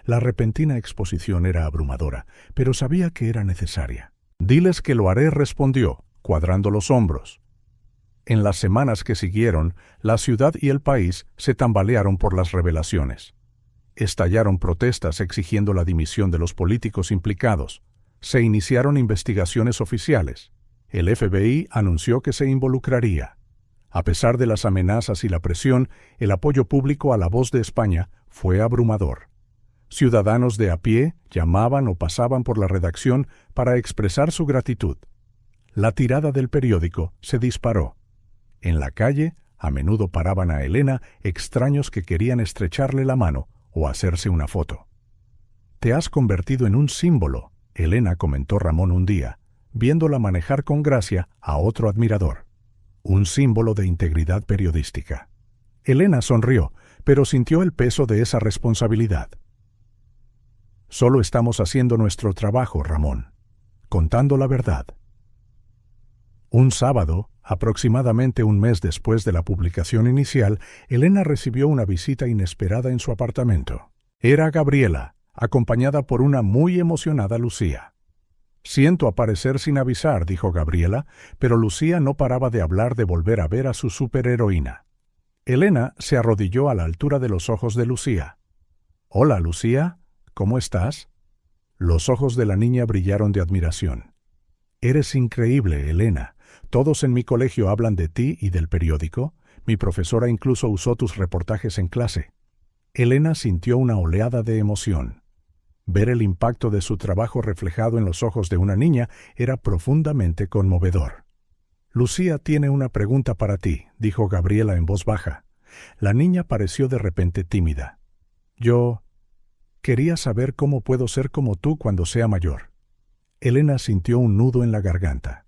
La repentina exposición era abrumadora, pero sabía que era necesaria. «Diles que lo haré», respondió, cuadrando los hombros. En las semanas que siguieron, la ciudad y el país se tambalearon por las revelaciones. Estallaron protestas exigiendo la dimisión de los políticos implicados. Se iniciaron investigaciones oficiales. El FBI anunció que se involucraría. A pesar de las amenazas y la presión, el apoyo público a La Voz de España fue abrumador. Ciudadanos de a pie llamaban o pasaban por la redacción para expresar su gratitud. La tirada del periódico se disparó. En la calle, a menudo paraban a Elena extraños que querían estrecharle la mano o hacerse una foto. «Te has convertido en un símbolo», Elena comentó Ramón un día, viéndola manejar con gracia a otro admirador. «Un símbolo de integridad periodística». Elena sonrió, pero sintió el peso de esa responsabilidad. «Solo estamos haciendo nuestro trabajo, Ramón, contando la verdad». Un sábado, aproximadamente un mes después de la publicación inicial, Elena recibió una visita inesperada en su apartamento. Era Gabriela, acompañada por una muy emocionada Lucía. «Siento aparecer sin avisar», dijo Gabriela, pero Lucía no paraba de hablar de volver a ver a su superheroína. Elena se arrodilló a la altura de los ojos de Lucía. «Hola, Lucía, ¿cómo estás?» Los ojos de la niña brillaron de admiración. «Eres increíble, Elena. Todos en mi colegio hablan de ti y del periódico. Mi profesora incluso usó tus reportajes en clase». Elena sintió una oleada de emoción. Ver el impacto de su trabajo reflejado en los ojos de una niña era profundamente conmovedor. «Lucía tiene una pregunta para ti», dijo Gabriela en voz baja. La niña pareció de repente tímida. «Yo quería saber cómo puedo ser como tú cuando sea mayor». Elena sintió un nudo en la garganta.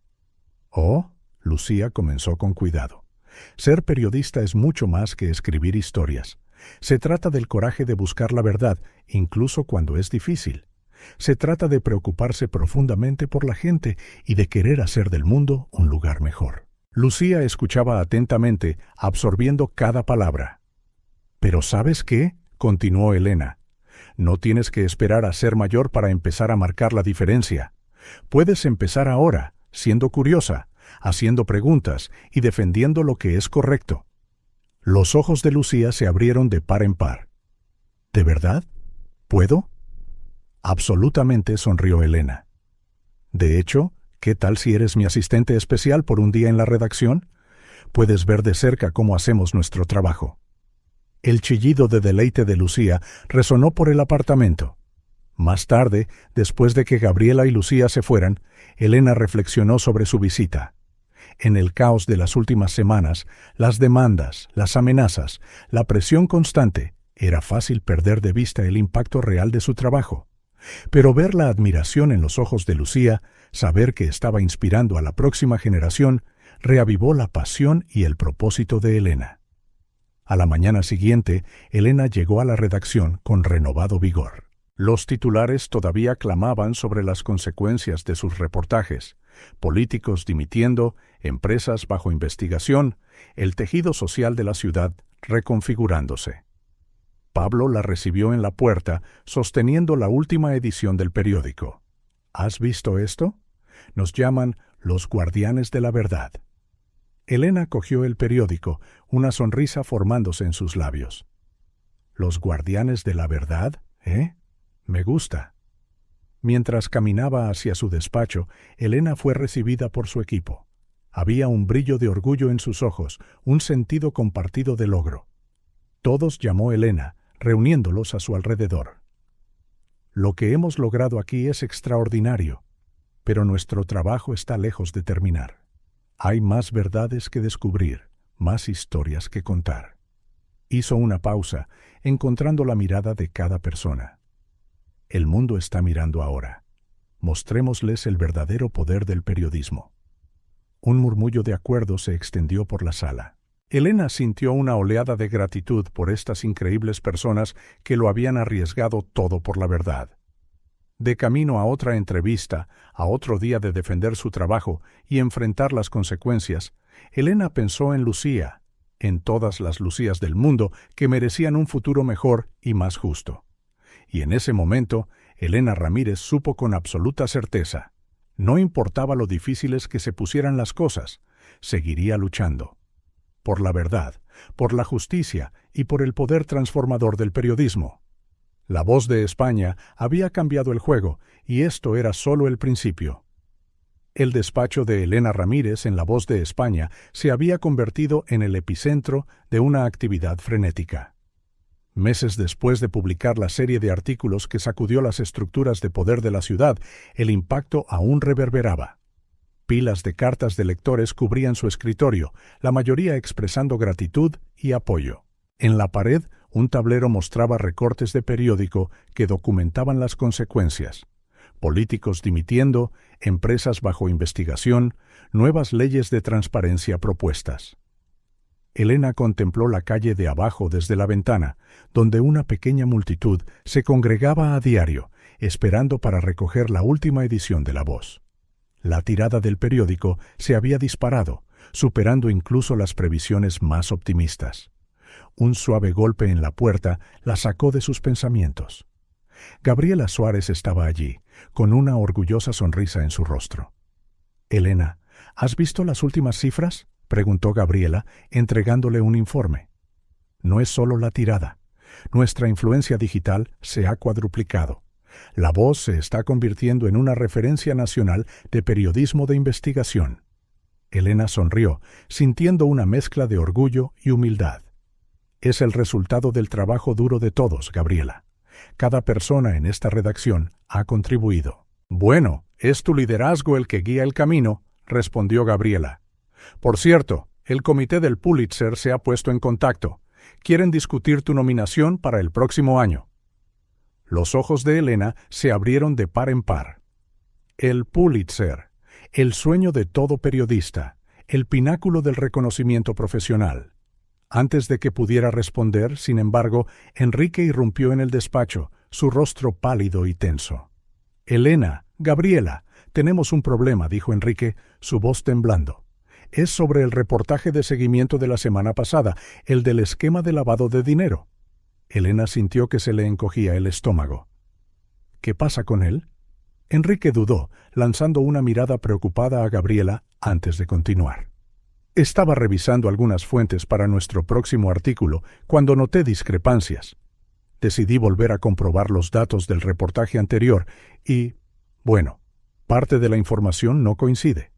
«Oh», Lucía comenzó con cuidado. «Ser periodista es mucho más que escribir historias. Se trata del coraje de buscar la verdad, incluso cuando es difícil. Se trata de preocuparse profundamente por la gente y de querer hacer del mundo un lugar mejor». Lucía escuchaba atentamente, absorbiendo cada palabra. «Pero ¿sabes qué?», continuó Elena. «No tienes que esperar a ser mayor para empezar a marcar la diferencia. Puedes empezar ahora, siendo curiosa, haciendo preguntas y defendiendo lo que es correcto». Los ojos de Lucía se abrieron de par en par. «¿De verdad? ¿Puedo?» «Absolutamente», sonrió Elena. «De hecho, ¿qué tal si eres mi asistente especial por un día en la redacción? Puedes ver de cerca cómo hacemos nuestro trabajo». El chillido de deleite de Lucía resonó por el apartamento. Más tarde, después de que Gabriela y Lucía se fueran, Elena reflexionó sobre su visita. En el caos de las últimas semanas, las demandas, las amenazas, la presión constante, era fácil perder de vista el impacto real de su trabajo. Pero ver la admiración en los ojos de Lucía, saber que estaba inspirando a la próxima generación, reavivó la pasión y el propósito de Elena. A la mañana siguiente, Elena llegó a la redacción con renovado vigor. Los titulares todavía clamaban sobre las consecuencias de sus reportajes: políticos dimitiendo, empresas bajo investigación, el tejido social de la ciudad reconfigurándose. Pablo la recibió en la puerta, sosteniendo la última edición del periódico. «¿Has visto esto? Nos llaman los guardianes de la verdad». Elena cogió el periódico, una sonrisa formándose en sus labios. «¿Los guardianes de la verdad? Me gusta». Mientras caminaba hacia su despacho, Elena fue recibida por su equipo. Había un brillo de orgullo en sus ojos, un sentido compartido de logro. Todos llamó Elena, reuniéndolos a su alrededor. «Lo que hemos logrado aquí es extraordinario, pero nuestro trabajo está lejos de terminar. Hay más verdades que descubrir, más historias que contar». Hizo una pausa, encontrando la mirada de cada persona. «El mundo está mirando ahora. Mostrémosles el verdadero poder del periodismo». Un murmullo de acuerdo se extendió por la sala. Elena sintió una oleada de gratitud por estas increíbles personas que lo habían arriesgado todo por la verdad. De camino a otra entrevista, a otro día de defender su trabajo y enfrentar las consecuencias, Elena pensó en Lucía, en todas las Lucías del mundo que merecían un futuro mejor y más justo. Y en ese momento, Elena Ramírez supo con absoluta certeza: no importaba lo difíciles que se pusieran las cosas, seguiría luchando. Por la verdad, por la justicia y por el poder transformador del periodismo. La Voz de España había cambiado el juego, y esto era solo el principio. El despacho de Elena Ramírez en La Voz de España se había convertido en el epicentro de una actividad frenética. Meses después de publicar la serie de artículos que sacudió las estructuras de poder de la ciudad, el impacto aún reverberaba. Pilas de cartas de lectores cubrían su escritorio, la mayoría expresando gratitud y apoyo. En la pared, un tablero mostraba recortes de periódico que documentaban las consecuencias: políticos dimitiendo, empresas bajo investigación, nuevas leyes de transparencia propuestas. Elena contempló la calle de abajo desde la ventana, donde una pequeña multitud se congregaba a diario, esperando para recoger la última edición de La Voz. La tirada del periódico se había disparado, superando incluso las previsiones más optimistas. Un suave golpe en la puerta la sacó de sus pensamientos. Gabriela Suárez estaba allí, con una orgullosa sonrisa en su rostro. «Elena, ¿has visto las últimas cifras?», preguntó Gabriela, entregándole un informe. No es solo la tirada. Nuestra influencia digital se ha cuadruplicado. La Voz se está convirtiendo en una referencia nacional de periodismo de investigación. Elena sonrió, sintiendo una mezcla de orgullo y humildad. Es el resultado del trabajo duro de todos, Gabriela. Cada persona en esta redacción ha contribuido. Bueno, es tu liderazgo el que guía el camino, respondió Gabriela. Por cierto, el comité del Pulitzer se ha puesto en contacto. Quieren discutir tu nominación para el próximo año. Los ojos de Elena se abrieron de par en par. El Pulitzer, el sueño de todo periodista, el pináculo del reconocimiento profesional. Antes de que pudiera responder, sin embargo, Enrique irrumpió en el despacho, su rostro pálido y tenso. Elena, Gabriela, tenemos un problema, dijo Enrique, su voz temblando. Es sobre el reportaje de seguimiento de la semana pasada, el del esquema de lavado de dinero. Elena sintió que se le encogía el estómago. ¿Qué pasa con él? Enrique dudó, lanzando una mirada preocupada a Gabriela antes de continuar. Estaba revisando algunas fuentes para nuestro próximo artículo cuando noté discrepancias. Decidí volver a comprobar los datos del reportaje anterior y, bueno, parte de la información no coincide.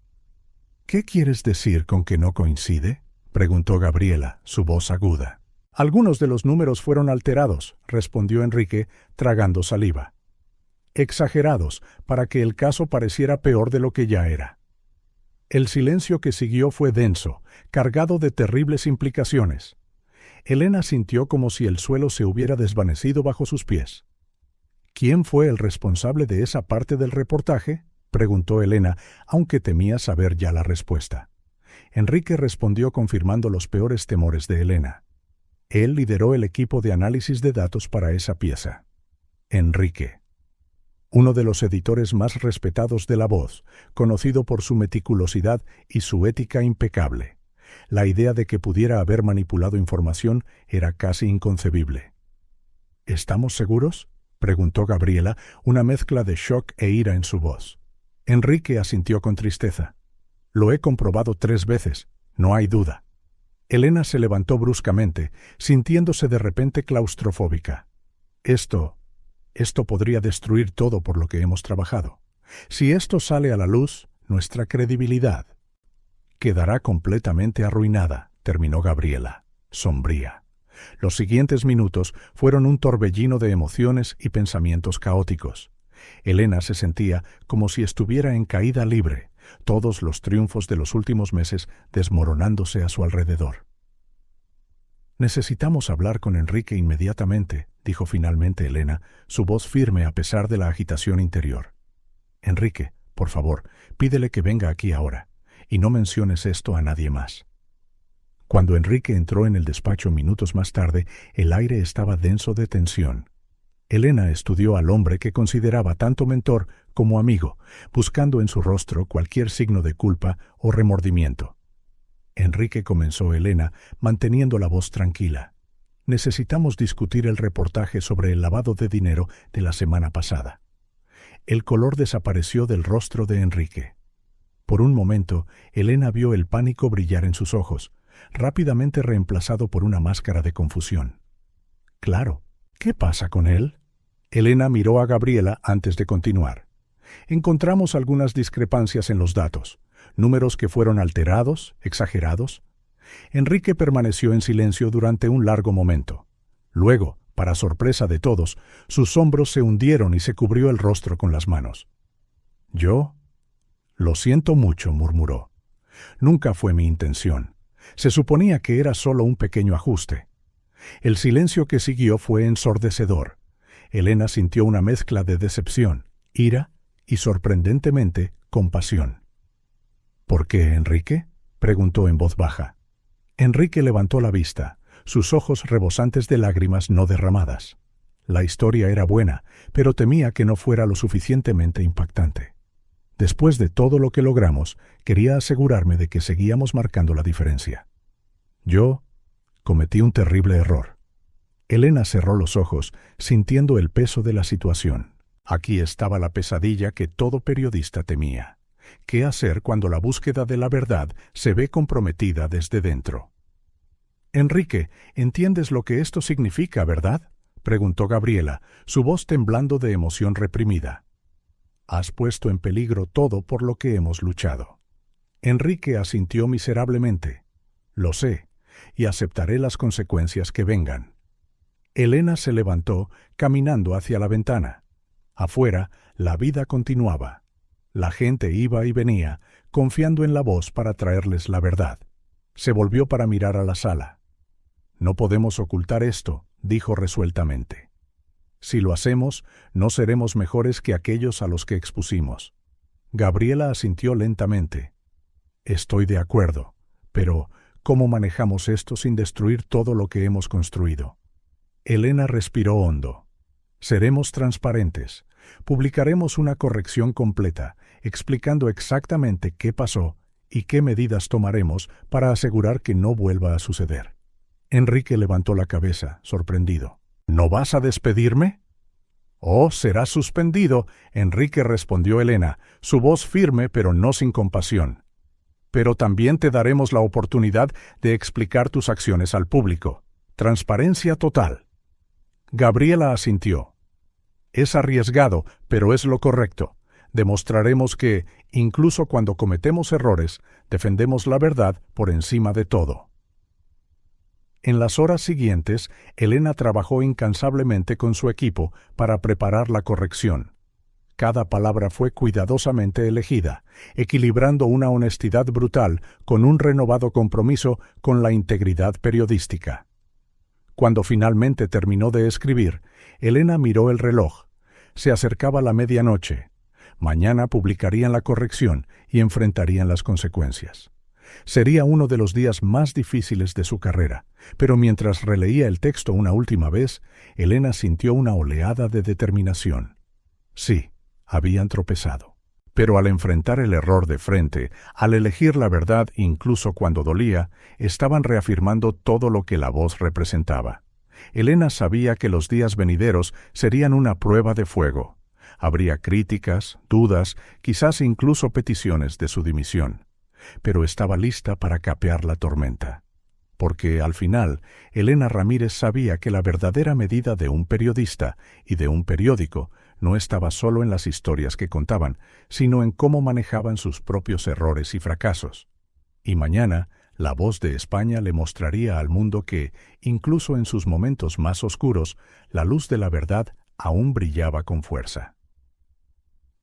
¿Qué quieres decir con que no coincide?, preguntó Gabriela, su voz aguda. Algunos de los números fueron alterados, respondió Enrique, tragando saliva. Exagerados, para que el caso pareciera peor de lo que ya era. El silencio que siguió fue denso, cargado de terribles implicaciones. Elena sintió como si el suelo se hubiera desvanecido bajo sus pies. ¿Quién fue el responsable de esa parte del reportaje?, preguntó Elena, aunque temía saber ya la respuesta. Enrique respondió confirmando los peores temores de Elena. Él lideró el equipo de análisis de datos para esa pieza. Enrique, uno de los editores más respetados de La Voz, conocido por su meticulosidad y su ética impecable. La idea de que pudiera haber manipulado información era casi inconcebible. ¿Estamos seguros?, preguntó Gabriela, una mezcla de shock e ira en su voz. Enrique asintió con tristeza. Lo he comprobado 3 veces, no hay duda. Elena se levantó bruscamente, sintiéndose de repente claustrofóbica. Esto podría destruir todo por lo que hemos trabajado. Si esto sale a la luz, nuestra credibilidad quedará completamente arruinada, terminó Gabriela, sombría. Los siguientes minutos fueron un torbellino de emociones y pensamientos caóticos. Elena se sentía como si estuviera en caída libre, todos los triunfos de los últimos meses desmoronándose a su alrededor. Necesitamos hablar con Enrique inmediatamente, dijo finalmente Elena, su voz firme a pesar de la agitación interior. Enrique, por favor, pídele que venga aquí ahora, y no menciones esto a nadie más. Cuando Enrique entró en el despacho minutos más tarde, el aire estaba denso de tensión. Elena estudió al hombre que consideraba tanto mentor como amigo, buscando en su rostro cualquier signo de culpa o remordimiento. Enrique, comenzó Elena, manteniendo la voz tranquila. Necesitamos discutir el reportaje sobre el lavado de dinero de la semana pasada. El color desapareció del rostro de Enrique. Por un momento, Elena vio el pánico brillar en sus ojos, rápidamente reemplazado por una máscara de confusión. Claro, ¿qué pasa con él? Elena miró a Gabriela antes de continuar. Encontramos algunas discrepancias en los datos, números que fueron alterados, exagerados. Enrique permaneció en silencio durante un largo momento. Luego, para sorpresa de todos, sus hombros se hundieron y se cubrió el rostro con las manos. «Yo lo siento mucho», murmuró. «Nunca fue mi intención. Se suponía que era solo un pequeño ajuste». El silencio que siguió fue ensordecedor. Elena sintió una mezcla de decepción, ira y, sorprendentemente, compasión. «¿Por qué, Enrique?», preguntó en voz baja. Enrique levantó la vista, sus ojos rebosantes de lágrimas no derramadas. La historia era buena, pero temía que no fuera lo suficientemente impactante. Después de todo lo que logramos, quería asegurarme de que seguíamos marcando la diferencia. Yo cometí un terrible error. Elena cerró los ojos, sintiendo el peso de la situación. Aquí estaba la pesadilla que todo periodista temía. ¿Qué hacer cuando la búsqueda de la verdad se ve comprometida desde dentro? Enrique, ¿entiendes lo que esto significa, verdad?, preguntó Gabriela, su voz temblando de emoción reprimida. Has puesto en peligro todo por lo que hemos luchado. Enrique asintió miserablemente. Lo sé, y aceptaré las consecuencias que vengan. Elena se levantó, caminando hacia la ventana. Afuera, la vida continuaba. La gente iba y venía, confiando en la voz para traerles la verdad. Se volvió para mirar a la sala. No podemos ocultar esto, dijo resueltamente. Si lo hacemos, no seremos mejores que aquellos a los que expusimos. Gabriela asintió lentamente. Estoy de acuerdo, pero ¿cómo manejamos esto sin destruir todo lo que hemos construido? Elena respiró hondo. Seremos transparentes. Publicaremos una corrección completa, explicando exactamente qué pasó y qué medidas tomaremos para asegurar que no vuelva a suceder. Enrique levantó la cabeza, sorprendido. ¿No vas a despedirme? Oh, serás suspendido, Enrique, respondió Elena, su voz firme pero no sin compasión. Pero también te daremos la oportunidad de explicar tus acciones al público. Transparencia total. Gabriela asintió. Es arriesgado, pero es lo correcto. Demostraremos que, incluso cuando cometemos errores, defendemos la verdad por encima de todo. En las horas siguientes, Elena trabajó incansablemente con su equipo para preparar la corrección. Cada palabra fue cuidadosamente elegida, equilibrando una honestidad brutal con un renovado compromiso con la integridad periodística. Cuando finalmente terminó de escribir, Elena miró el reloj. Se acercaba la medianoche. Mañana publicarían la corrección y enfrentarían las consecuencias. Sería uno de los días más difíciles de su carrera, pero mientras releía el texto una última vez, Elena sintió una oleada de determinación. Sí, habían tropezado. Pero al enfrentar el error de frente, al elegir la verdad incluso cuando dolía, estaban reafirmando todo lo que la voz representaba. Elena sabía que los días venideros serían una prueba de fuego. Habría críticas, dudas, quizás incluso peticiones de su dimisión. Pero estaba lista para capear la tormenta. Porque, al final, Elena Ramírez sabía que la verdadera medida de un periodista y de un periódico no estaba solo en las historias que contaban, sino en cómo manejaban sus propios errores y fracasos. Y mañana, La Voz de España le mostraría al mundo que, incluso en sus momentos más oscuros, la luz de la verdad aún brillaba con fuerza.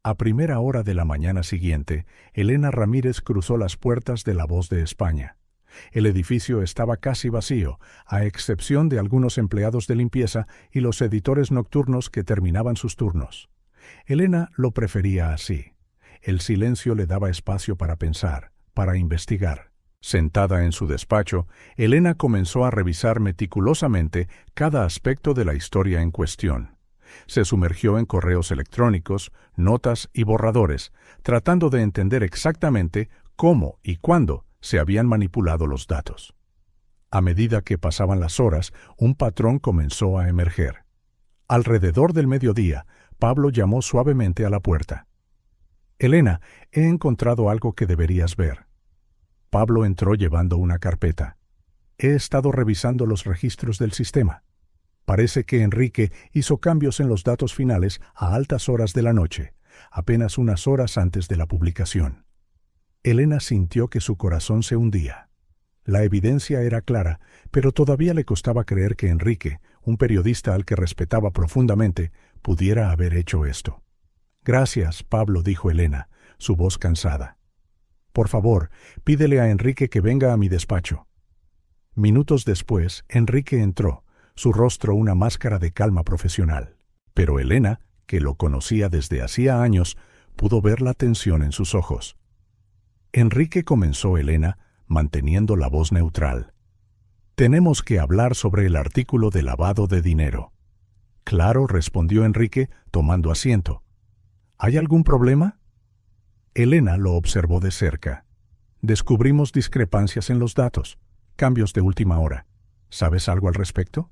A primera hora de la mañana siguiente, Elena Ramírez cruzó las puertas de La Voz de España. El edificio estaba casi vacío, a excepción de algunos empleados de limpieza y los editores nocturnos que terminaban sus turnos. Elena lo prefería así. El silencio le daba espacio para pensar, para investigar. Sentada en su despacho, Elena comenzó a revisar meticulosamente cada aspecto de la historia en cuestión. Se sumergió en correos electrónicos, notas y borradores, tratando de entender exactamente cómo y cuándo se habían manipulado los datos. A medida que pasaban las horas, un patrón comenzó a emerger. Alrededor del mediodía, Pablo llamó suavemente a la puerta. «Elena, he encontrado algo que deberías ver». Pablo entró llevando una carpeta. «He estado revisando los registros del sistema. Parece que Enrique hizo cambios en los datos finales a altas horas de la noche, apenas unas horas antes de la publicación». Elena sintió que su corazón se hundía. La evidencia era clara, pero todavía le costaba creer que Enrique, un periodista al que respetaba profundamente, pudiera haber hecho esto. «Gracias, Pablo», dijo Elena, su voz cansada. «Por favor, pídele a Enrique que venga a mi despacho». Minutos después, Enrique entró, su rostro una máscara de calma profesional. Pero Elena, que lo conocía desde hacía años, pudo ver la tensión en sus ojos. «Enrique», comenzó Elena, manteniendo la voz neutral. «Tenemos que hablar sobre el artículo de lavado de dinero». «Claro», respondió Enrique, tomando asiento. «¿Hay algún problema?» Elena lo observó de cerca. «Descubrimos discrepancias en los datos, cambios de última hora. ¿Sabes algo al respecto?»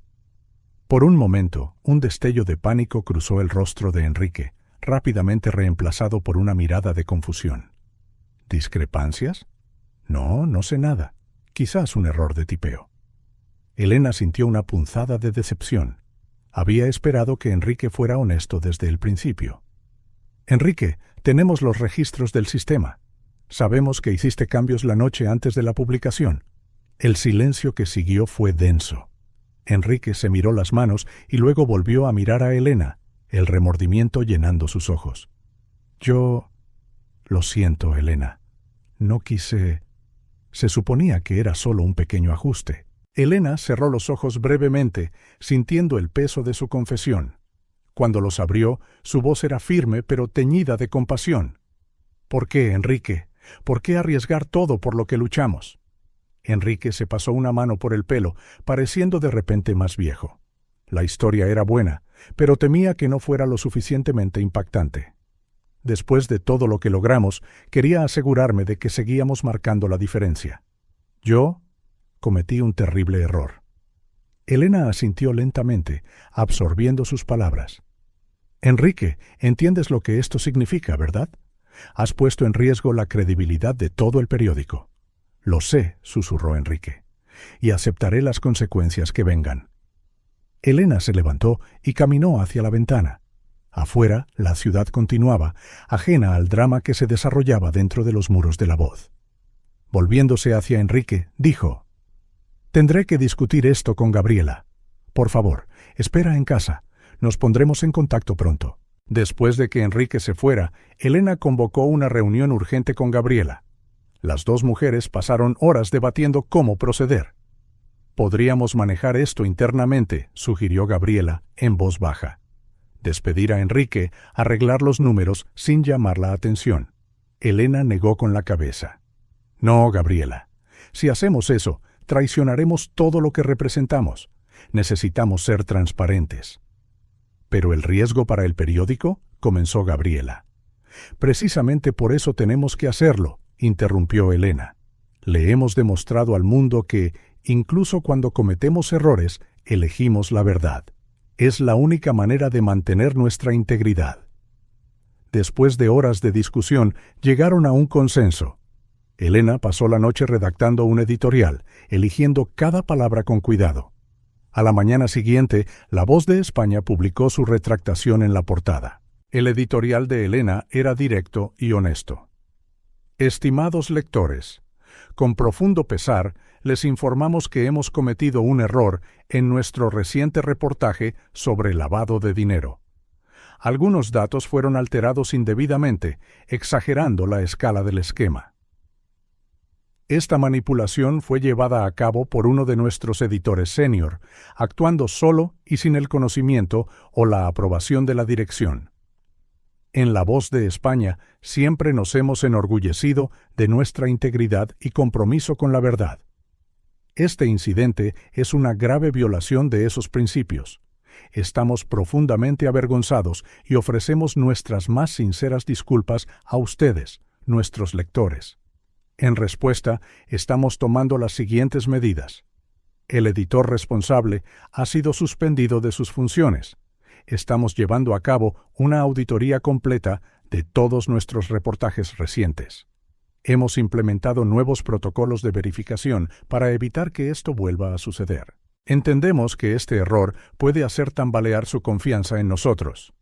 Por un momento, un destello de pánico cruzó el rostro de Enrique, rápidamente reemplazado por una mirada de confusión. «¿Discrepancias? No, no sé nada. Quizás un error de tipeo». Elena sintió una punzada de decepción. Había esperado que Enrique fuera honesto desde el principio. Enrique, tenemos los registros del sistema. Sabemos que hiciste cambios la noche antes de la publicación. El silencio que siguió fue denso. Enrique se miró las manos y luego volvió a mirar a Elena, el remordimiento llenando sus ojos. Lo siento, Elena. No quise... Se suponía que era solo un pequeño ajuste. Elena cerró los ojos brevemente, sintiendo el peso de su confesión. Cuando los abrió, su voz era firme pero teñida de compasión. ¿Por qué, Enrique? ¿Por qué arriesgar todo por lo que luchamos? Enrique se pasó una mano por el pelo, pareciendo de repente más viejo. La historia era buena, pero temía que no fuera lo suficientemente impactante. Después de todo lo que logramos, quería asegurarme de que seguíamos marcando la diferencia. Yo cometí un terrible error. Elena asintió lentamente, absorbiendo sus palabras. Enrique, entiendes lo que esto significa, ¿verdad? Has puesto en riesgo la credibilidad de todo el periódico. Lo sé, susurró Enrique, y aceptaré las consecuencias que vengan. Elena se levantó y caminó hacia la ventana. Afuera, la ciudad continuaba, ajena al drama que se desarrollaba dentro de los muros de La Voz. Volviéndose hacia Enrique, dijo: «Tendré que discutir esto con Gabriela. Por favor, espera en casa. Nos pondremos en contacto pronto». Después de que Enrique se fuera, Elena convocó una reunión urgente con Gabriela. Las dos mujeres pasaron horas debatiendo cómo proceder. «Podríamos manejar esto internamente», sugirió Gabriela, en voz baja. Despedir a Enrique, arreglar los números sin llamar la atención. Elena negó con la cabeza. «No, Gabriela. Si hacemos eso, traicionaremos todo lo que representamos. Necesitamos ser transparentes». «¿Pero el riesgo para el periódico?», comenzó Gabriela. «Precisamente por eso tenemos que hacerlo», interrumpió Elena. «Le hemos demostrado al mundo que, incluso cuando cometemos errores, elegimos la verdad. Es la única manera de mantener nuestra integridad». Después de horas de discusión, llegaron a un consenso. Elena pasó la noche redactando un editorial, eligiendo cada palabra con cuidado. A la mañana siguiente, La Voz de España publicó su retractación en la portada. El editorial de Elena era directo y honesto. «Estimados lectores, con profundo pesar, les informamos que hemos cometido un error en nuestro reciente reportaje sobre lavado de dinero. Algunos datos fueron alterados indebidamente, exagerando la escala del esquema. Esta manipulación fue llevada a cabo por uno de nuestros editores senior, actuando solo y sin el conocimiento o la aprobación de la dirección. En La Voz de España siempre nos hemos enorgullecido de nuestra integridad y compromiso con la verdad. Este incidente es una grave violación de esos principios. Estamos profundamente avergonzados y ofrecemos nuestras más sinceras disculpas a ustedes, nuestros lectores. En respuesta, estamos tomando las siguientes medidas. El editor responsable ha sido suspendido de sus funciones. Estamos llevando a cabo una auditoría completa de todos nuestros reportajes recientes. Hemos implementado nuevos protocolos de verificación para evitar que esto vuelva a suceder. Entendemos que este error puede hacer tambalear su confianza en nosotros.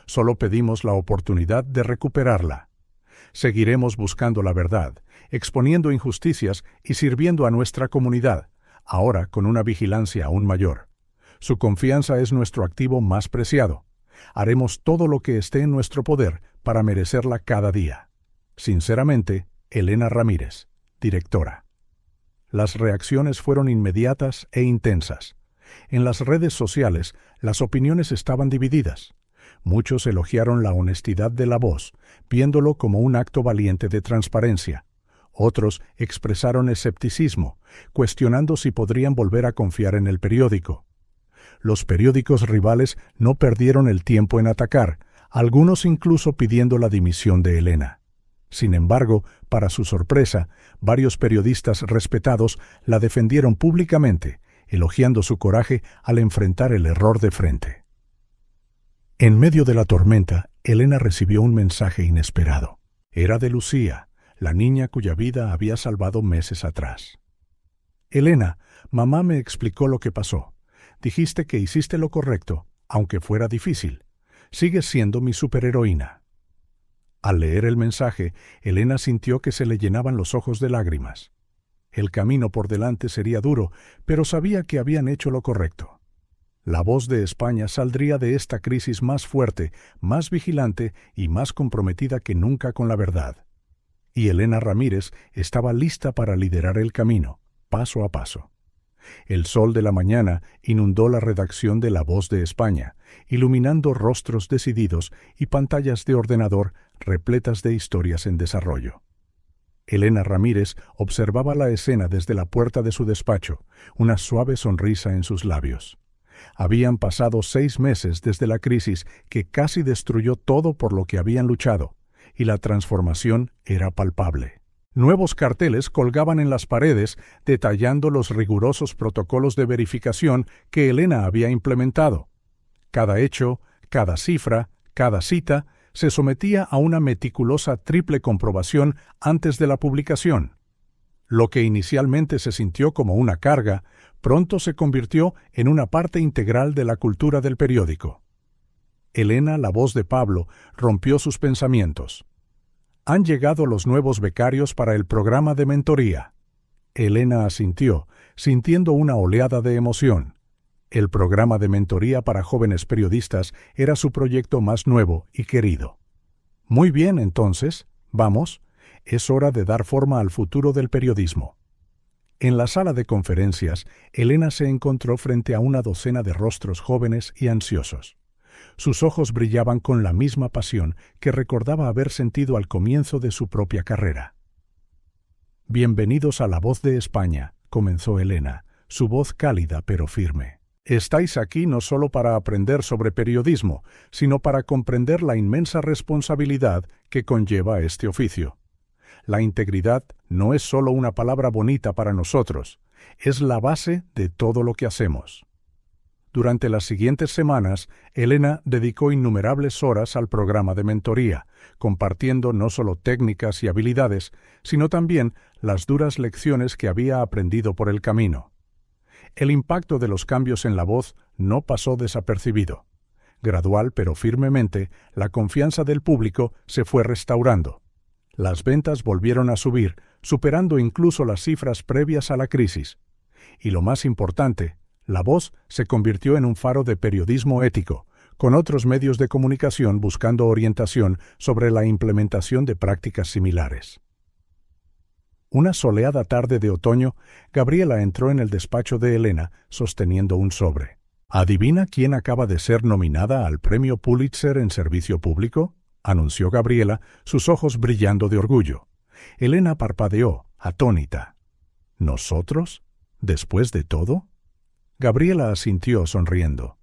Solo pedimos la oportunidad de recuperarla. Seguiremos buscando la verdad, exponiendo injusticias y sirviendo a nuestra comunidad, ahora con una vigilancia aún mayor. Su confianza es nuestro activo más preciado. Haremos todo lo que esté en nuestro poder para merecerla cada día. Sinceramente, Elena Ramírez, directora». Las reacciones fueron inmediatas e intensas. En las redes sociales, las opiniones estaban divididas. Muchos elogiaron la honestidad de La Voz, viéndolo como un acto valiente de transparencia. Otros expresaron escepticismo, cuestionando si podrían volver a confiar en el periódico. Los periódicos rivales no perdieron el tiempo en atacar, algunos incluso pidiendo la dimisión de Elena. Sin embargo, para su sorpresa, varios periodistas respetados la defendieron públicamente, elogiando su coraje al enfrentar el error de frente. En medio de la tormenta, Elena recibió un mensaje inesperado. Era de Lucía, la niña cuya vida había salvado meses atrás. «Elena, Mamá me explicó lo que pasó. Dijiste que hiciste lo correcto, aunque fuera difícil. Sigues siendo mi superheroína. Al leer el mensaje, Elena sintió que se le llenaban los ojos de lágrimas. El camino por delante sería duro, pero sabía que habían hecho lo correcto. La Voz de España saldría de esta crisis más fuerte, más vigilante y más comprometida que nunca con la verdad. Y Elena Ramírez estaba lista para liderar el camino, paso a paso. El sol de la mañana inundó la redacción de La Voz de España, iluminando rostros decididos y pantallas de ordenador repletas de historias en desarrollo. Elena Ramírez observaba la escena desde la puerta de su despacho, una suave sonrisa en sus labios. Habían pasado 6 meses desde la crisis que casi destruyó todo por lo que habían luchado, y la transformación era palpable. Nuevos carteles colgaban en las paredes detallando los rigurosos protocolos de verificación que Elena había implementado. Cada hecho, cada cifra, cada cita se sometía a una meticulosa triple comprobación antes de la publicación. Lo que inicialmente se sintió como una carga, pronto se convirtió en una parte integral de la cultura del periódico. Elena, la voz de Pablo, rompió sus pensamientos. Han llegado los nuevos becarios para el programa de mentoría. Elena asintió, sintiendo una oleada de emoción. El programa de mentoría para jóvenes periodistas era su proyecto más nuevo y querido. Muy bien, entonces, vamos, es hora de dar forma al futuro del periodismo. En la sala de conferencias, Elena se encontró frente a una docena de rostros jóvenes y ansiosos. Sus ojos brillaban con la misma pasión que recordaba haber sentido al comienzo de su propia carrera. Bienvenidos a La Voz de España, comenzó Elena, su voz cálida pero firme. Estáis aquí no solo para aprender sobre periodismo, sino para comprender la inmensa responsabilidad que conlleva este oficio. La integridad no es solo una palabra bonita para nosotros, es la base de todo lo que hacemos. Durante las siguientes semanas, Elena dedicó innumerables horas al programa de mentoría, compartiendo no solo técnicas y habilidades, sino también las duras lecciones que había aprendido por el camino. El impacto de los cambios en la voz no pasó desapercibido. Gradual pero firmemente, la confianza del público se fue restaurando. Las ventas volvieron a subir, superando incluso las cifras previas a la crisis. Y lo más importante, La Voz se convirtió en un faro de periodismo ético, con otros medios de comunicación buscando orientación sobre la implementación de prácticas similares. Una soleada tarde de otoño, Gabriela entró en el despacho de Elena sosteniendo un sobre. ¿Adivina quién acaba de ser nominada al Premio Pulitzer en Servicio Público?, anunció Gabriela, sus ojos brillando de orgullo. Elena parpadeó, atónita. ¿Nosotros? ¿Después de todo? Gabriela asintió sonriendo.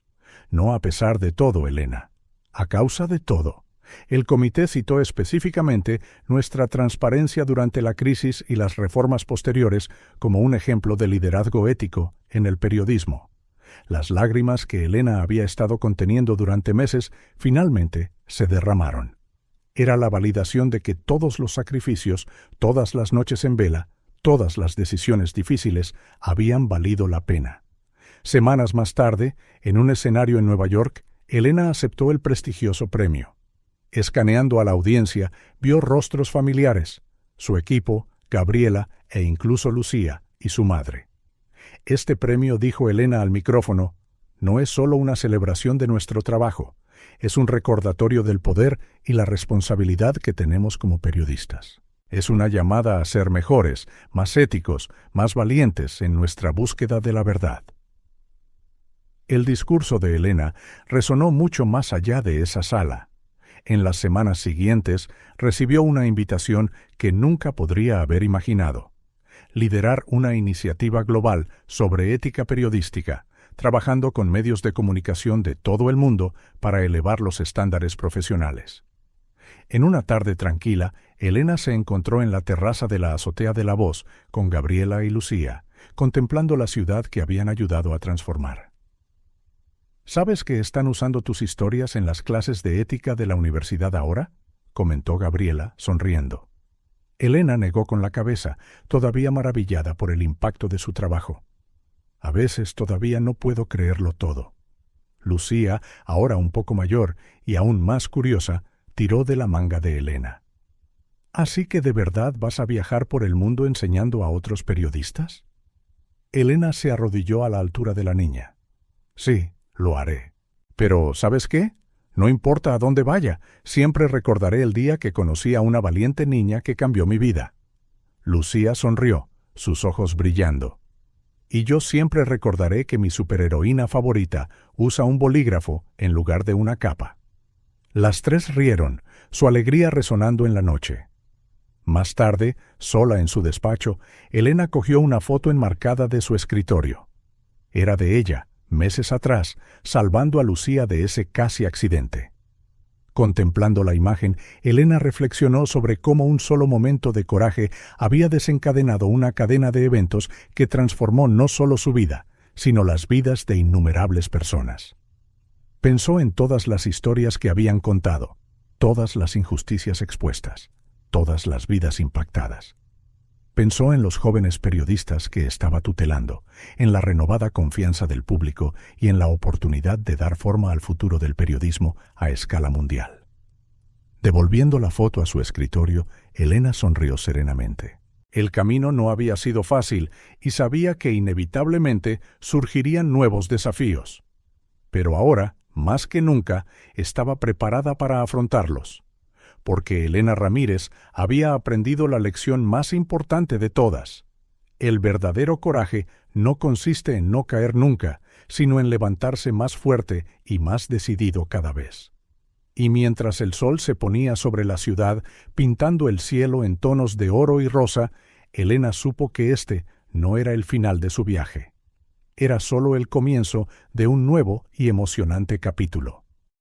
No a pesar de todo, Elena. A causa de todo. El comité citó específicamente nuestra transparencia durante la crisis y las reformas posteriores como un ejemplo de liderazgo ético en el periodismo. Las lágrimas que Elena había estado conteniendo durante meses finalmente se derramaron. Era la validación de que todos los sacrificios, todas las noches en vela, todas las decisiones difíciles habían valido la pena. Semanas más tarde, en un escenario en Nueva York, Elena aceptó el prestigioso premio. Escaneando a la audiencia, vio rostros familiares, su equipo, Gabriela e incluso Lucía y su madre. Este premio, dijo Elena al micrófono, no es solo una celebración de nuestro trabajo, es un recordatorio del poder y la responsabilidad que tenemos como periodistas. Es una llamada a ser mejores, más éticos, más valientes en nuestra búsqueda de la verdad. El discurso de Elena resonó mucho más allá de esa sala. En las semanas siguientes recibió una invitación que nunca podría haber imaginado: liderar una iniciativa global sobre ética periodística, trabajando con medios de comunicación de todo el mundo para elevar los estándares profesionales. En una tarde tranquila, Elena se encontró en la terraza de la azotea de La Voz con Gabriela y Lucía, contemplando la ciudad que habían ayudado a transformar. ¿Sabes que están usando tus historias en las clases de ética de la universidad ahora?, comentó Gabriela, sonriendo. Elena negó con la cabeza, todavía maravillada por el impacto de su trabajo. A veces todavía no puedo creerlo todo. Lucía, ahora un poco mayor y aún más curiosa, tiró de la manga de Elena. ¿Así que de verdad vas a viajar por el mundo enseñando a otros periodistas? Elena se arrodilló a la altura de la niña. Sí, lo haré. Pero, ¿sabes qué? No importa a dónde vaya, siempre recordaré el día que conocí a una valiente niña que cambió mi vida. Lucía sonrió, sus ojos brillando. Y yo siempre recordaré que mi superheroína favorita usa un bolígrafo en lugar de una capa. Las tres rieron, su alegría resonando en la noche. Más tarde, sola en su despacho, Elena cogió una foto enmarcada de su escritorio. Era de ella, meses atrás, salvando a Lucía de ese casi accidente. Contemplando la imagen, Elena reflexionó sobre cómo un solo momento de coraje había desencadenado una cadena de eventos que transformó no solo su vida, sino las vidas de innumerables personas. Pensó en todas las historias que habían contado, todas las injusticias expuestas, todas las vidas impactadas. Pensó en los jóvenes periodistas que estaba tutelando, en la renovada confianza del público y en la oportunidad de dar forma al futuro del periodismo a escala mundial. Devolviendo la foto a su escritorio, Elena sonrió serenamente. El camino no había sido fácil y sabía que inevitablemente surgirían nuevos desafíos. Pero ahora, más que nunca, estaba preparada para afrontarlos. Porque Elena Ramírez había aprendido la lección más importante de todas. El verdadero coraje no consiste en no caer nunca, sino en levantarse más fuerte y más decidido cada vez. Y mientras el sol se ponía sobre la ciudad, pintando el cielo en tonos de oro y rosa, Elena supo que este no era el final de su viaje. Era solo el comienzo de un nuevo y emocionante capítulo.